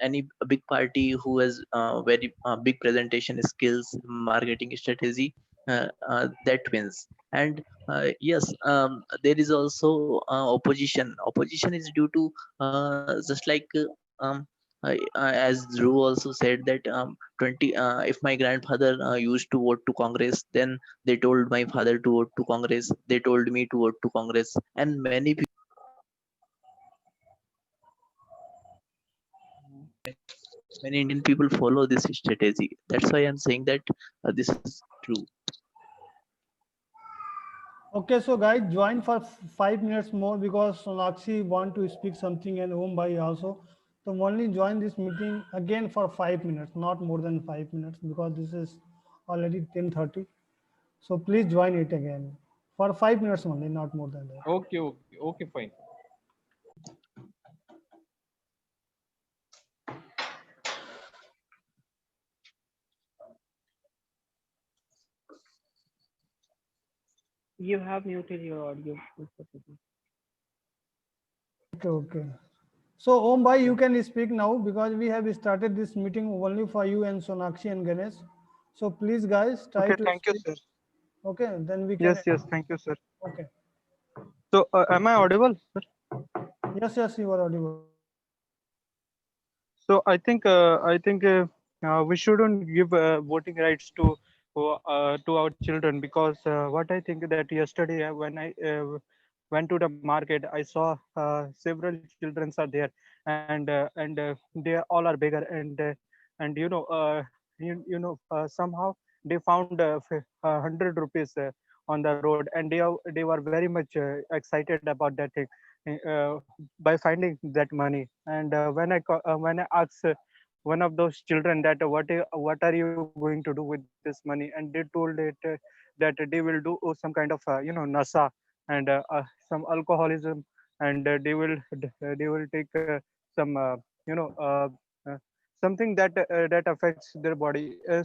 Speaker 3: any big party who has very big presentation skills, marketing strategy, that wins. And yes, there is also opposition is due to just like as Drew also said that 20 if my grandfather used to vote to Congress, then they told my father to vote to Congress, they told me to vote to Congress, and many Indian people follow this strategy. That's why I'm saying that this is true.
Speaker 1: Okay, so guys, join for 5 minutes more because Sonakshi want to speak something and Om Bhai also. So only join this meeting again for 5 minutes, not more than 5 minutes because this is already 10:30. So please join it again for 5 minutes only, not more than that.
Speaker 5: Okay, fine.
Speaker 4: You have muted your audio. Mr. Pradeep.
Speaker 1: Okay, okay. So Om Bhai, you can speak now because we have started this meeting only for you and Sonakshi and Ganesh. So please guys try
Speaker 6: Okay,
Speaker 1: to
Speaker 6: thank you,
Speaker 1: speak.
Speaker 6: sir.
Speaker 1: Okay, then we can.
Speaker 6: Yes, yes, thank you, sir.
Speaker 1: Okay.
Speaker 6: So, am I audible, sir?
Speaker 1: Yes, yes, you are audible.
Speaker 6: So, I think we shouldn't give voting rights to our children, because what I think that yesterday when I went to the market, I saw several children are there, and they all are bigger, and somehow they found 100 rupees on the road, and they were very much excited about that thing, by finding that money. And when I asked one of those children that what are you going to do with this money, and they told that they will do some kind of nasa, and some alcoholism, and they will take some uh, something that affects their body. I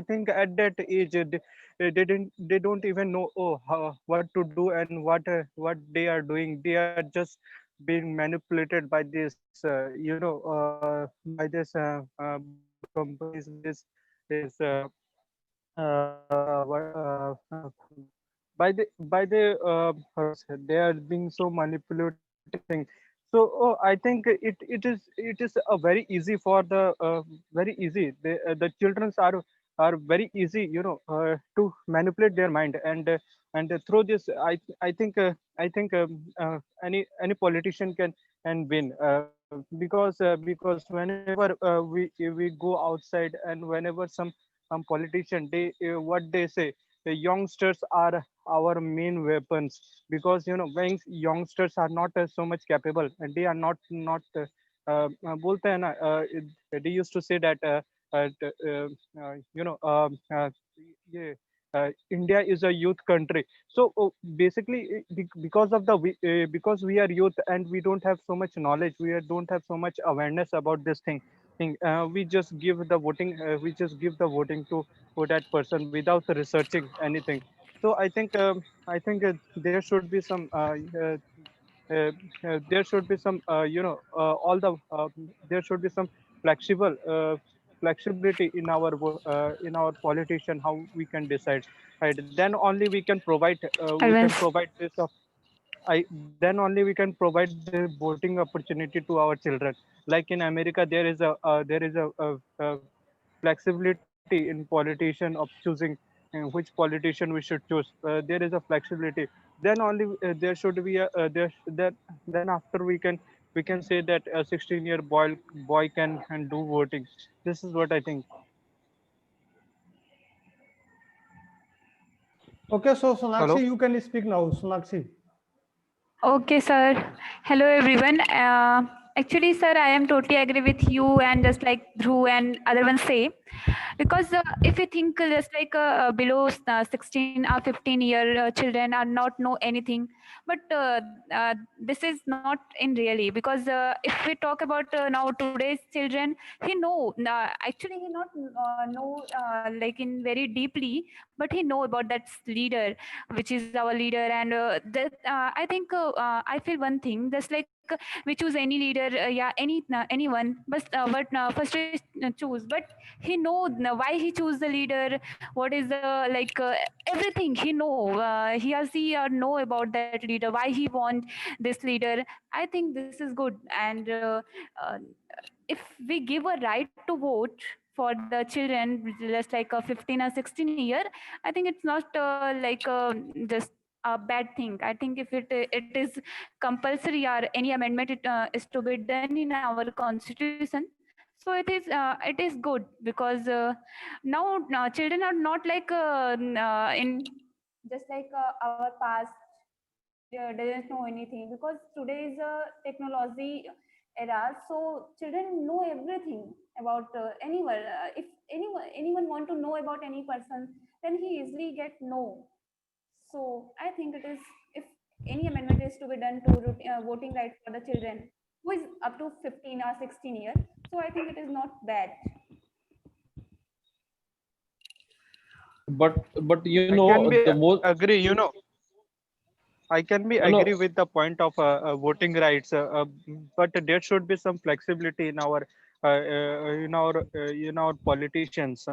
Speaker 6: think at that age, they don't even know, what to do and what they are doing. They are just being manipulated by this, by this big companies, by this what, by the they are being so manipulating this thing. So I think it is a very easy for the very easy the childrens are very easy, to manipulate their mind. And through this, I think any politician can win, because whenever we go outside, and whenever some politician, what they say, the youngsters are our main weapons. Because when youngsters are not so much capable, and they are not बोलते हैं ना, they used to say that you know ये, India is a youth country. So basically, because of because we are youth, and we don't have so much knowledge, don't have so much awareness about this thing. We just give the voting, to that person without researching anything. So I think there should be some uh, there should be some all the there should be some flexible flexibility in our politician, how we can decide, right? Then only we can
Speaker 8: Always.
Speaker 6: provide this then only we can provide the voting opportunity to our children. Like in America, there is a flexibility in politician of choosing which politician we should choose. There is a flexibility. Then only there should be then after we can say that a 16-year boy can do voting. This is what I think.
Speaker 1: Okay, so Sonakshi,
Speaker 6: Hello.
Speaker 1: you can speak now. Sonakshi.
Speaker 8: Okay, sir. Hello, everyone. Actually, sir, I am totally agree with you, and just like Dhruv and other ones say, because if you think just like below 16 or 15-year children are not know anything, but this is not in really, because if we talk about now today's children, he know actually he not know like in very deeply, but he know about that leader, which is our leader. And that I think I feel one thing, just like we choose any leader, yeah, anyone, but first we choose, but he know why he choose the leader, what is the like everything he know, he or she know about that leader, why he want this leader. I think this is good. And uh, if we give a right to vote for the children just like a 15 or 16 year, I think it's not like just a bad thing. I think if it is compulsory or any amendment is to be done in our constitution, so it is good, because now children are not like in just like our past doesn't know anything, because today is a technology era, so children know everything about anyone. If anyone want to know about any person, then he easily get know. So I think it is, if any amendment is to be done to voting right for the children who is up to 15 or 16 years, so I think it is not bad.
Speaker 5: But
Speaker 6: I can be
Speaker 5: the most
Speaker 6: agree. I can be
Speaker 5: no
Speaker 6: agree with the point of voting rights, but there should be some flexibility in our politicians.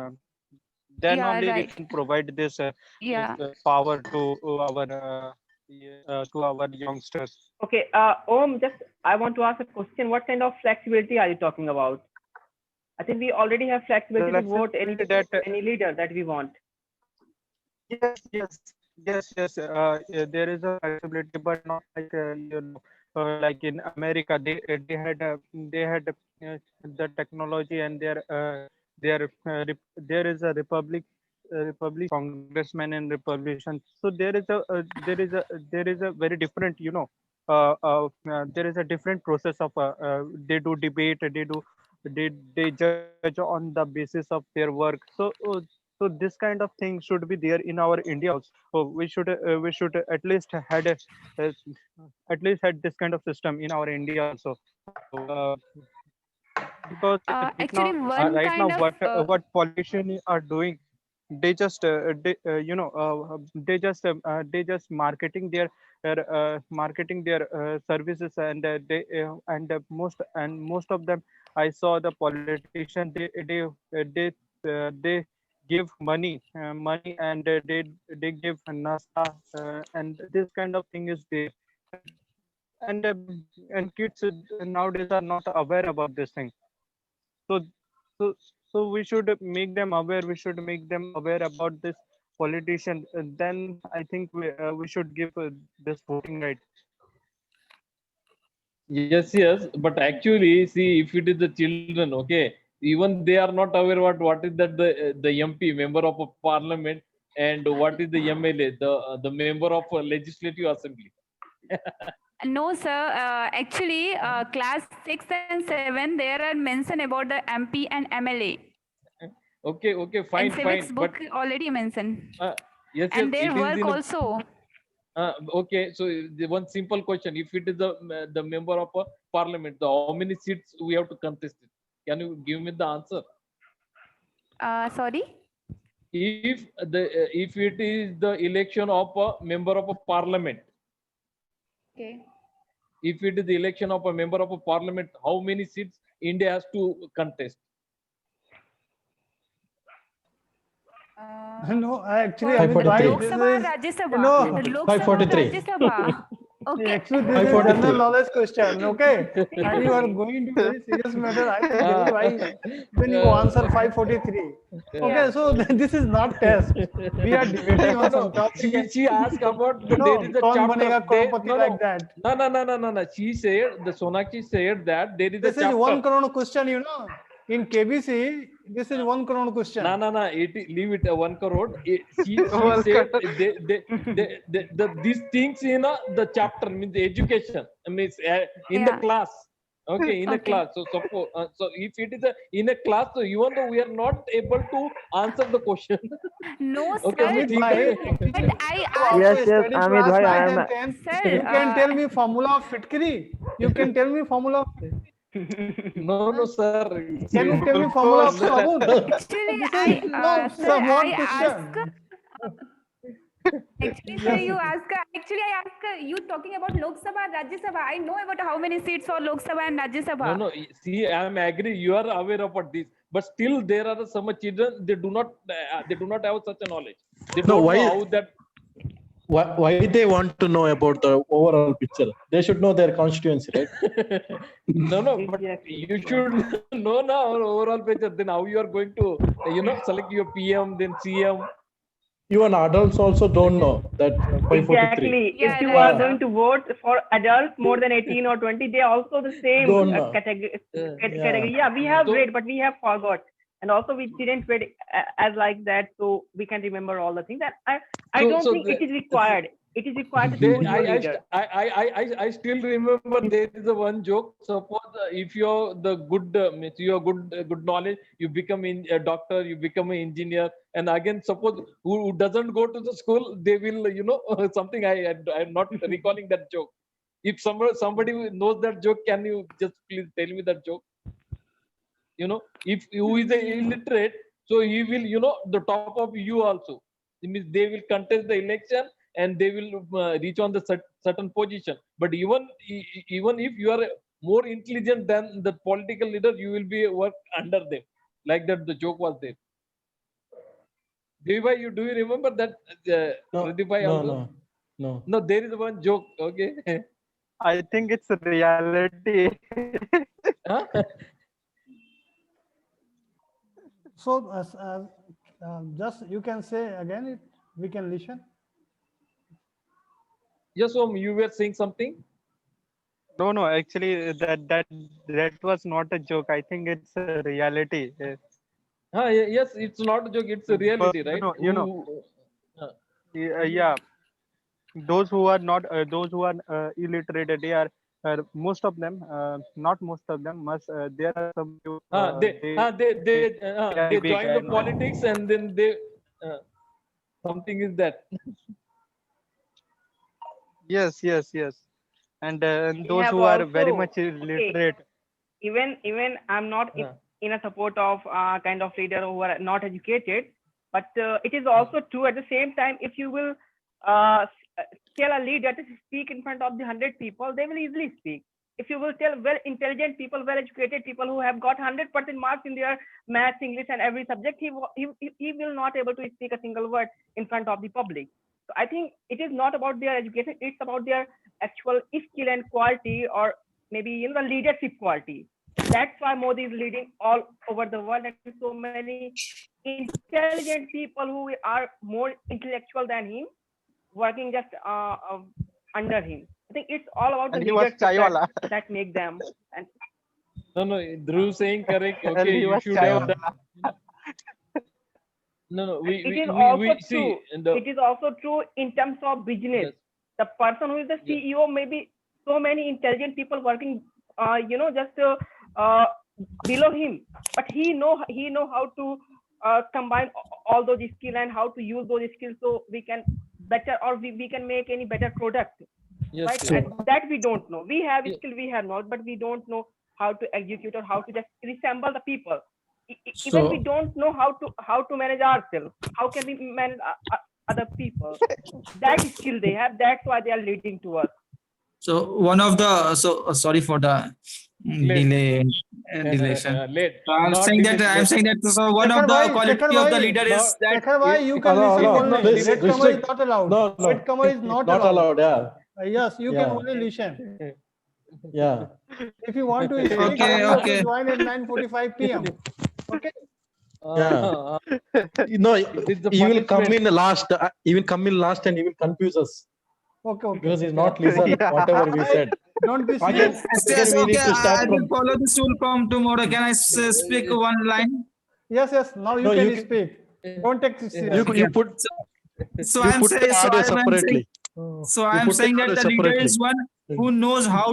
Speaker 6: Then
Speaker 8: Yeah,
Speaker 6: only we
Speaker 8: right.
Speaker 6: can provide this
Speaker 8: Yeah.
Speaker 6: power to our youngsters.
Speaker 4: Okay, Om, just I want to ask a question. What kind of flexibility are you talking about? I think we already have flexibility to vote
Speaker 6: Flexibility that
Speaker 4: any leader that we want.
Speaker 6: yes, yes. There is a flexibility, but not like like in America. They had the technology, and there is a republic congressman and republican. So there is a very different, there is a different process of they do debate, they judge on the basis of their work. So this kind of thing should be there in our India also. Oh, we should at least uh, at least had this kind of system in our India also. So because
Speaker 8: Actually, one
Speaker 6: right now
Speaker 8: kind of
Speaker 6: what politicians are doing, they just they just marketing their services, and most of them, I saw the politician, they give money, and they give nasta, and this kind of thing is there, and kids nowadays are not aware about this thing. So so we should make them aware, we should make them aware about this politician, then I think we should give this voting right.
Speaker 5: Yes, yes, but actually, see, if it is the children, okay, even they are not aware what is that the MP, member of a parliament, and what is the MLA, the member of a legislative assembly.
Speaker 8: no, sir. Actually, class 6 and 7, there are mention about the MP and MLA.
Speaker 5: Okay, okay,
Speaker 8: In
Speaker 5: fine,
Speaker 8: civics
Speaker 5: fine,
Speaker 8: book
Speaker 5: but
Speaker 8: already mentioned.
Speaker 5: yes, yes,
Speaker 8: And their
Speaker 5: it is
Speaker 8: work
Speaker 5: in a,
Speaker 8: also.
Speaker 5: okay. So the one simple question: if it is the member of a parliament, the how many seats we have to contest it? Can you give me the answer?
Speaker 8: Sorry.
Speaker 5: If it is the election of a member of a parliament,
Speaker 8: Okay.
Speaker 5: if it is the election of a member of a parliament, how many seats India has to contest?
Speaker 1: No, I actually,
Speaker 8: For
Speaker 1: Amit
Speaker 2: 543.
Speaker 1: Bhai,
Speaker 8: Lok
Speaker 1: this
Speaker 8: Sabha and
Speaker 1: is,
Speaker 8: Rajya Sabha.
Speaker 1: you know,
Speaker 8: Lok Sabha and
Speaker 2: 543.
Speaker 8: Rajya Sabha. Okay.
Speaker 1: actually, this is
Speaker 2: 543.
Speaker 1: general knowledge question, okay? And you are going to very serious matter. I think, Jyoti Bhai, when you answer 543. Okay,
Speaker 8: Yeah.
Speaker 1: so this is not test. We are debating
Speaker 5: No,
Speaker 1: on some
Speaker 5: no.
Speaker 1: topic, and
Speaker 5: She asked about
Speaker 1: you
Speaker 5: there
Speaker 1: know,
Speaker 5: is a
Speaker 1: kaun
Speaker 5: chapter.
Speaker 1: banega crorepati
Speaker 5: No,
Speaker 1: like
Speaker 5: no,
Speaker 1: that.
Speaker 5: no, no, no, no, no, no. She said the Sonakshi said that there is a
Speaker 1: This is 1
Speaker 5: chapter.
Speaker 1: crore question, you know. In KBC, this is 1 crore question.
Speaker 5: No, no, no. Leave it 1 crore. She
Speaker 6: One
Speaker 5: said
Speaker 6: crore.
Speaker 5: these things in the chapter means education means in the
Speaker 8: Yeah.
Speaker 5: class. Okay, in a
Speaker 8: Okay.
Speaker 5: class. So suppose so if it is in a class, so even though we are not able to answer the question,
Speaker 8: No,
Speaker 5: okay,
Speaker 8: sir.
Speaker 5: so
Speaker 1: Amit
Speaker 5: think
Speaker 1: Bhai,
Speaker 5: about
Speaker 8: But I
Speaker 1: you
Speaker 8: asked,
Speaker 7: Yes,
Speaker 1: also
Speaker 7: yes,
Speaker 1: study
Speaker 7: Amit
Speaker 1: class
Speaker 7: bhai,
Speaker 1: 9th
Speaker 7: I am.
Speaker 1: and 10th.
Speaker 8: sir.
Speaker 1: You can tell me formula of Fitkiri. You can tell me formula of
Speaker 5: no, no, sir.
Speaker 1: Can you
Speaker 5: You
Speaker 1: tell me
Speaker 5: don't
Speaker 1: formula of
Speaker 5: understand.
Speaker 1: sabun?
Speaker 8: Actually,
Speaker 1: This
Speaker 8: I,
Speaker 1: is no
Speaker 8: sir,
Speaker 1: somewhat
Speaker 8: I ask.
Speaker 1: question.
Speaker 8: Actually, sir, you ask. Actually, I ask you talking about Lok Sabha and Rajya Sabha. I know about how many seats for Lok Sabha and Rajya
Speaker 5: No,
Speaker 8: Sabha.
Speaker 5: no. See, I am agree. You are aware about this, but still there are some children they do not have such a knowledge. They
Speaker 2: No,
Speaker 5: don't
Speaker 2: why,
Speaker 5: know how that.
Speaker 2: why they want to know about the overall picture? They should know their constituency, right?
Speaker 5: No, no. But
Speaker 4: Exactly.
Speaker 5: you should know now our overall picture. Then how you are going to select your PM, then CM.
Speaker 2: Even adults also don't know that 543.
Speaker 4: Exactly.
Speaker 8: Yeah,
Speaker 4: If you
Speaker 8: right,
Speaker 4: are
Speaker 2: Uh,
Speaker 8: sir.
Speaker 4: going to vote for adults more than 18 or 20, they are also the same
Speaker 2: don't know.
Speaker 4: category.
Speaker 5: Yeah.
Speaker 4: Category. Yeah, we have
Speaker 5: So
Speaker 4: read, but we have forgot. And also, we didn't read as like that, so we can remember all the things. And I don't
Speaker 5: so
Speaker 4: think it is required. It is required to
Speaker 5: they,
Speaker 4: choose your leader.
Speaker 5: I still remember there is a one joke. Suppose if you're the good, means you are good knowledge, you become a doctor, you become an engineer, and again suppose who doesn't go to the school, they will something. I'm not recalling that joke. If somebody knows that joke, can you just please tell me that joke? If who is a illiterate, so he will the top of you also. It means they will contest the election and they will reach on the certain position. But even if you are more intelligent than the political leader, you will be work under them. Like that, the joke was there. Do you remember that,
Speaker 2: No,
Speaker 5: Pradeep bhai
Speaker 2: no,
Speaker 5: also?
Speaker 2: no, no.
Speaker 5: No, there is one joke. Okay.
Speaker 6: I think it's reality.
Speaker 5: Huh?
Speaker 1: So, just you can say again, we can listen.
Speaker 5: Yes, Om, you were saying something.
Speaker 6: No, actually, that was not a joke. I think it's a reality.
Speaker 5: Yes, it's not a joke. It's a
Speaker 6: But
Speaker 5: reality, right? Uh,
Speaker 6: yeah, those who are not, those who are illiterate, they are most of them, not most of them, must there are some few,
Speaker 5: they
Speaker 6: big,
Speaker 5: join the
Speaker 6: and
Speaker 5: politics and then they uh, something is that.
Speaker 6: yes, and
Speaker 4: We
Speaker 6: those
Speaker 4: have
Speaker 6: who are very
Speaker 4: also,
Speaker 6: much
Speaker 4: okay,
Speaker 6: illiterate.
Speaker 4: even I'm not
Speaker 5: Yeah.
Speaker 4: in a support of kind of leader who are not educated, but it is also true at the same time. If you will tell a leader to speak in front of the 100 people, they will easily speak. If you will tell well intelligent people, well educated people who have got 100% marks in their maths, English, and every subject, he will not able to speak a single word in front of the public. So I think it is not about their education; it's about their actual skill and quality, or maybe the leadership quality. That's why Modi is leading all over the world, and so many intelligent people who are more intellectual than him working just under him. I think it's all about the
Speaker 6: And he was
Speaker 4: leadership
Speaker 6: chai wala.
Speaker 4: that make them. And
Speaker 5: No, Dhruv saying correct.
Speaker 6: And
Speaker 5: Okay,
Speaker 6: he
Speaker 5: you
Speaker 6: was
Speaker 5: should
Speaker 6: chai
Speaker 5: have
Speaker 6: wala.
Speaker 5: done. No,
Speaker 4: it is also
Speaker 5: we see
Speaker 4: true.
Speaker 5: in the
Speaker 4: It is also true in terms of business.
Speaker 5: yes,
Speaker 4: The person who is the
Speaker 5: yes,
Speaker 4: CEO, maybe so many intelligent people working, just uh, below him, but he know how to combine all those skills and how to use those skills so we can better, or we can make any better product,
Speaker 5: yes,
Speaker 4: right?
Speaker 5: yes.
Speaker 4: And that we don't know. We have
Speaker 5: Ye-
Speaker 4: skill, we have not, but we don't know how to execute or how to just resemble the people.
Speaker 9: So
Speaker 4: Even we don't know how to manage ourselves. How can we manage other people? That skill they have. That's why they are leading to us.
Speaker 9: so one of the sorry for the
Speaker 5: Late,
Speaker 9: delay delation.
Speaker 5: late,
Speaker 9: So I'm
Speaker 5: not
Speaker 9: saying that
Speaker 5: delete,
Speaker 9: I'm
Speaker 5: late.
Speaker 9: saying that so one of
Speaker 1: Shekhar
Speaker 9: the
Speaker 1: bhai,
Speaker 9: quality
Speaker 1: Shekhar
Speaker 9: of the
Speaker 1: bhai,
Speaker 9: leader is
Speaker 5: Not
Speaker 9: that
Speaker 1: Shekhar bhai, you can
Speaker 2: No,
Speaker 1: listen
Speaker 2: no,
Speaker 1: only.
Speaker 2: please
Speaker 1: Latecomer is
Speaker 2: restrict.
Speaker 1: not allowed.
Speaker 2: No, no,
Speaker 1: Latecomer is not
Speaker 2: not
Speaker 1: allowed.
Speaker 2: allowed. Yeah,
Speaker 1: Yes, you can
Speaker 2: yeah,
Speaker 1: only listen.
Speaker 2: yeah.
Speaker 1: If you want to speak,
Speaker 9: okay,
Speaker 1: then you have to
Speaker 9: okay.
Speaker 1: join at 9:45 p.m. Okay.
Speaker 2: Yeah. No,
Speaker 5: It is the
Speaker 2: he will come
Speaker 5: punishment.
Speaker 2: in last. He will come in last, and he will confuse us
Speaker 1: Okay.
Speaker 2: because he's
Speaker 5: Yeah.
Speaker 2: not listen
Speaker 6: Yeah.
Speaker 2: whatever we said.
Speaker 1: Don't be
Speaker 2: Again,
Speaker 1: serious.
Speaker 9: Yes,
Speaker 2: again
Speaker 9: yes,
Speaker 2: we
Speaker 9: okay.
Speaker 2: need to start
Speaker 9: I will
Speaker 2: from.
Speaker 9: follow this rule from tomorrow. Can I speak one line?
Speaker 1: Yes. Now you
Speaker 2: No,
Speaker 1: can
Speaker 2: you can.
Speaker 1: speak. Don't take it
Speaker 2: You
Speaker 1: seriously.
Speaker 2: you put
Speaker 9: So
Speaker 2: you
Speaker 9: I'm
Speaker 2: put the
Speaker 9: saying, so
Speaker 2: audio
Speaker 9: I'm saying,
Speaker 2: separately.
Speaker 9: so
Speaker 2: You
Speaker 9: I'm
Speaker 2: put the
Speaker 9: saying that
Speaker 2: audio
Speaker 9: the leader
Speaker 2: separately.
Speaker 9: is one who knows how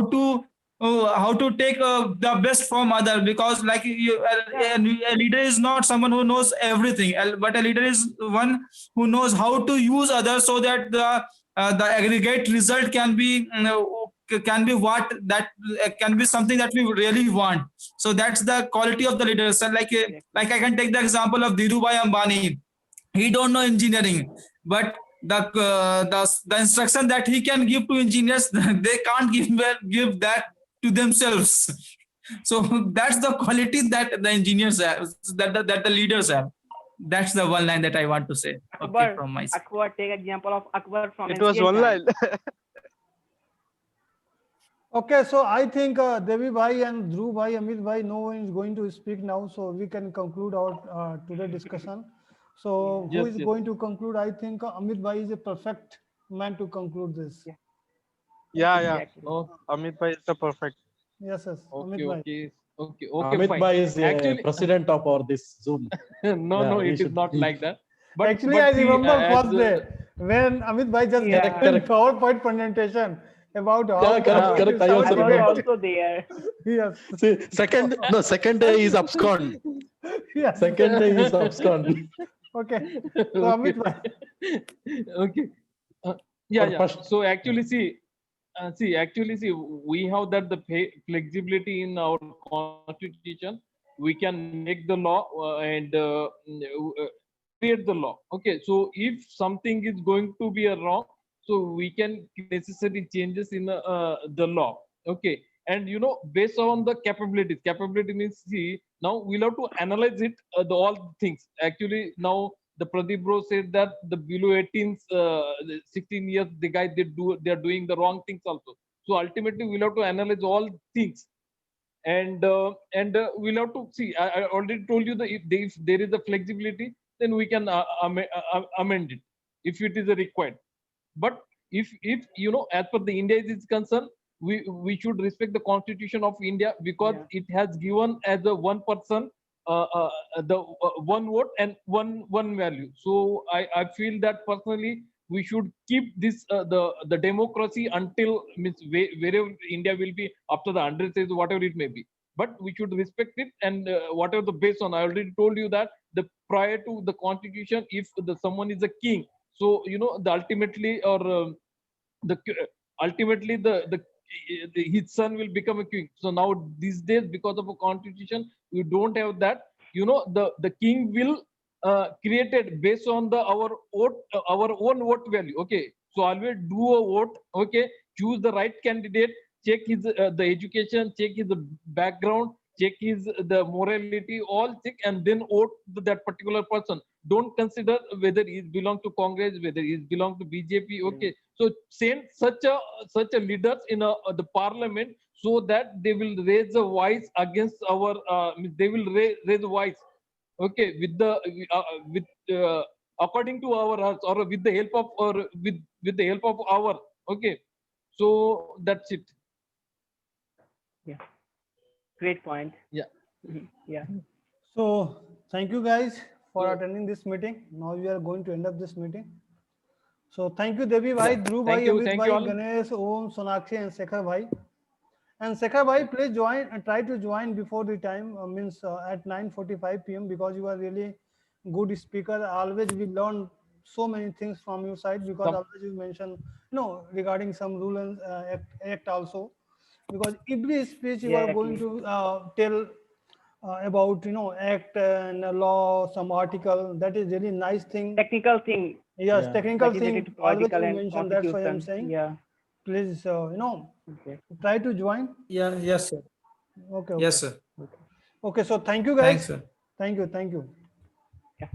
Speaker 9: to take the best from other, because like a leader is not someone who knows everything, but a leader is one who knows how to use others so that the aggregate result can be what that can be something that we really want. So that's the quality of the leaders. And like I can take the example of Dhirubhai Ambani. He don't know engineering, but the instruction that he can give to engineers, they can't give that to themselves. So that's the quality that the engineers have, that the leaders have. That's the one line that I want to say. Okay,
Speaker 4: Akbar,
Speaker 9: from my side.
Speaker 4: Akbar, take example of Akbar from
Speaker 6: It was
Speaker 4: ancient
Speaker 6: one
Speaker 4: times.
Speaker 6: line.
Speaker 1: Okay, so I think Devi bhai and Dhruv bhai, Amit bhai, no one is going to speak now, so we can conclude our today discussion. So who
Speaker 5: Yes,
Speaker 1: is
Speaker 5: yes.
Speaker 1: going to conclude? I think Amit bhai is a perfect man to conclude this.
Speaker 4: Yeah.
Speaker 6: Yeah, yeah.
Speaker 4: Exactly.
Speaker 5: Oh,
Speaker 6: Amit bhai is the perfect.
Speaker 1: Yes, Amit
Speaker 5: okay,
Speaker 1: bhai.
Speaker 5: okay,
Speaker 2: Amit
Speaker 5: fine.
Speaker 2: Bhai is
Speaker 5: Actually,
Speaker 2: president of our this Zoom.
Speaker 5: no,
Speaker 2: Yeah, we
Speaker 5: it is
Speaker 2: should.
Speaker 5: not like that. But
Speaker 1: Actually, I
Speaker 5: see,
Speaker 1: remember
Speaker 5: as
Speaker 1: first day when Amit bhai just
Speaker 4: Yeah.
Speaker 1: gave a PowerPoint presentation about how
Speaker 2: Yeah, correct, correct. I
Speaker 4: I
Speaker 2: also
Speaker 4: was
Speaker 2: remember.
Speaker 4: also there.
Speaker 1: Yes,
Speaker 2: See, second day is abscond.
Speaker 1: yes.
Speaker 2: Second day is abscond.
Speaker 1: Okay. So Amit
Speaker 5: okay,
Speaker 1: bhai.
Speaker 5: okay. Yeah,
Speaker 2: Or
Speaker 5: yeah.
Speaker 2: first-
Speaker 5: So actually, see, we have that the flexibility in our constitution. We can make the law and create the law. Okay, so if something is going to be a wrong, so we can necessary changes in the law. Okay, and based on the capabilities. Capability means, see, now we'll have to analyze it all things. Actually, now the Pradeep bro said that the below 18s, 16 years, the guy they are doing the wrong things also. So ultimately, we'll have to analyze all things, and we'll have to see. I already told you that if there is a flexibility, then we can amend it if it is required. But if as per the India is concerned, we should respect the constitution of India, because
Speaker 4: Yeah.
Speaker 5: it has given as a one person the one vote and one value. So I feel that personally we should keep this the democracy until means wherever India will be after the 100 days, whatever it may be. But we should respect it, and whatever the based on. I already told you that the prior to the constitution, if someone is a king, so the ultimately, or the ultimately the his son will become a king. So now these days, because of a constitution, we don't have that. You know, the king will created based on our vote, our own vote value. Okay, so always do a vote. Okay, choose the right candidate. Check his the education. Check his background. Check his the morality. All check and then vote that particular person. Don't consider whether he belong to Congress, whether he belong to BJP. Okay, so send such a leaders in the parliament so that they will raise a voice against our. They will raise a voice. Okay, with according to our hearts or with the help of or with the help of our. Okay, so that's it.
Speaker 4: Yeah, great point.
Speaker 5: Yeah.
Speaker 4: Yeah.
Speaker 1: So thank you guys for
Speaker 5: Yeah.
Speaker 1: attending this meeting. Now we are going to end up this meeting. So thank you Devi Bhai, Dhruv Bhai,
Speaker 5: Thank you.
Speaker 1: Amit
Speaker 5: Thank
Speaker 1: Bhai,
Speaker 5: you all.
Speaker 1: Ganesh, Om, Sonakshi and Sekhar Bhai. And Sekhar Bhai, please join and try to join before the time, means at 9:45 p.m. because you are really good speaker. Always we learn so many things from your side because
Speaker 5: Some-
Speaker 1: always you mention, regarding some rule and act also. Because every speech you are going to tell about, act and law, some article. That is really nice thing.
Speaker 4: Technical thing
Speaker 1: Yes,
Speaker 2: Yeah.
Speaker 1: technical
Speaker 4: that is
Speaker 1: thing.
Speaker 4: related to
Speaker 1: Always
Speaker 4: political
Speaker 1: you
Speaker 4: and
Speaker 1: mention. That's why I'm
Speaker 4: constitution.
Speaker 1: saying.
Speaker 4: Yeah.
Speaker 1: Please,
Speaker 4: Okay.
Speaker 1: try to join.
Speaker 9: Yeah, yes, sir.
Speaker 1: Okay. Okay.
Speaker 9: Yes, sir.
Speaker 1: Okay. So thank you guys.
Speaker 9: Thanks, sir.
Speaker 1: Thank you. Thank you.
Speaker 9: Thank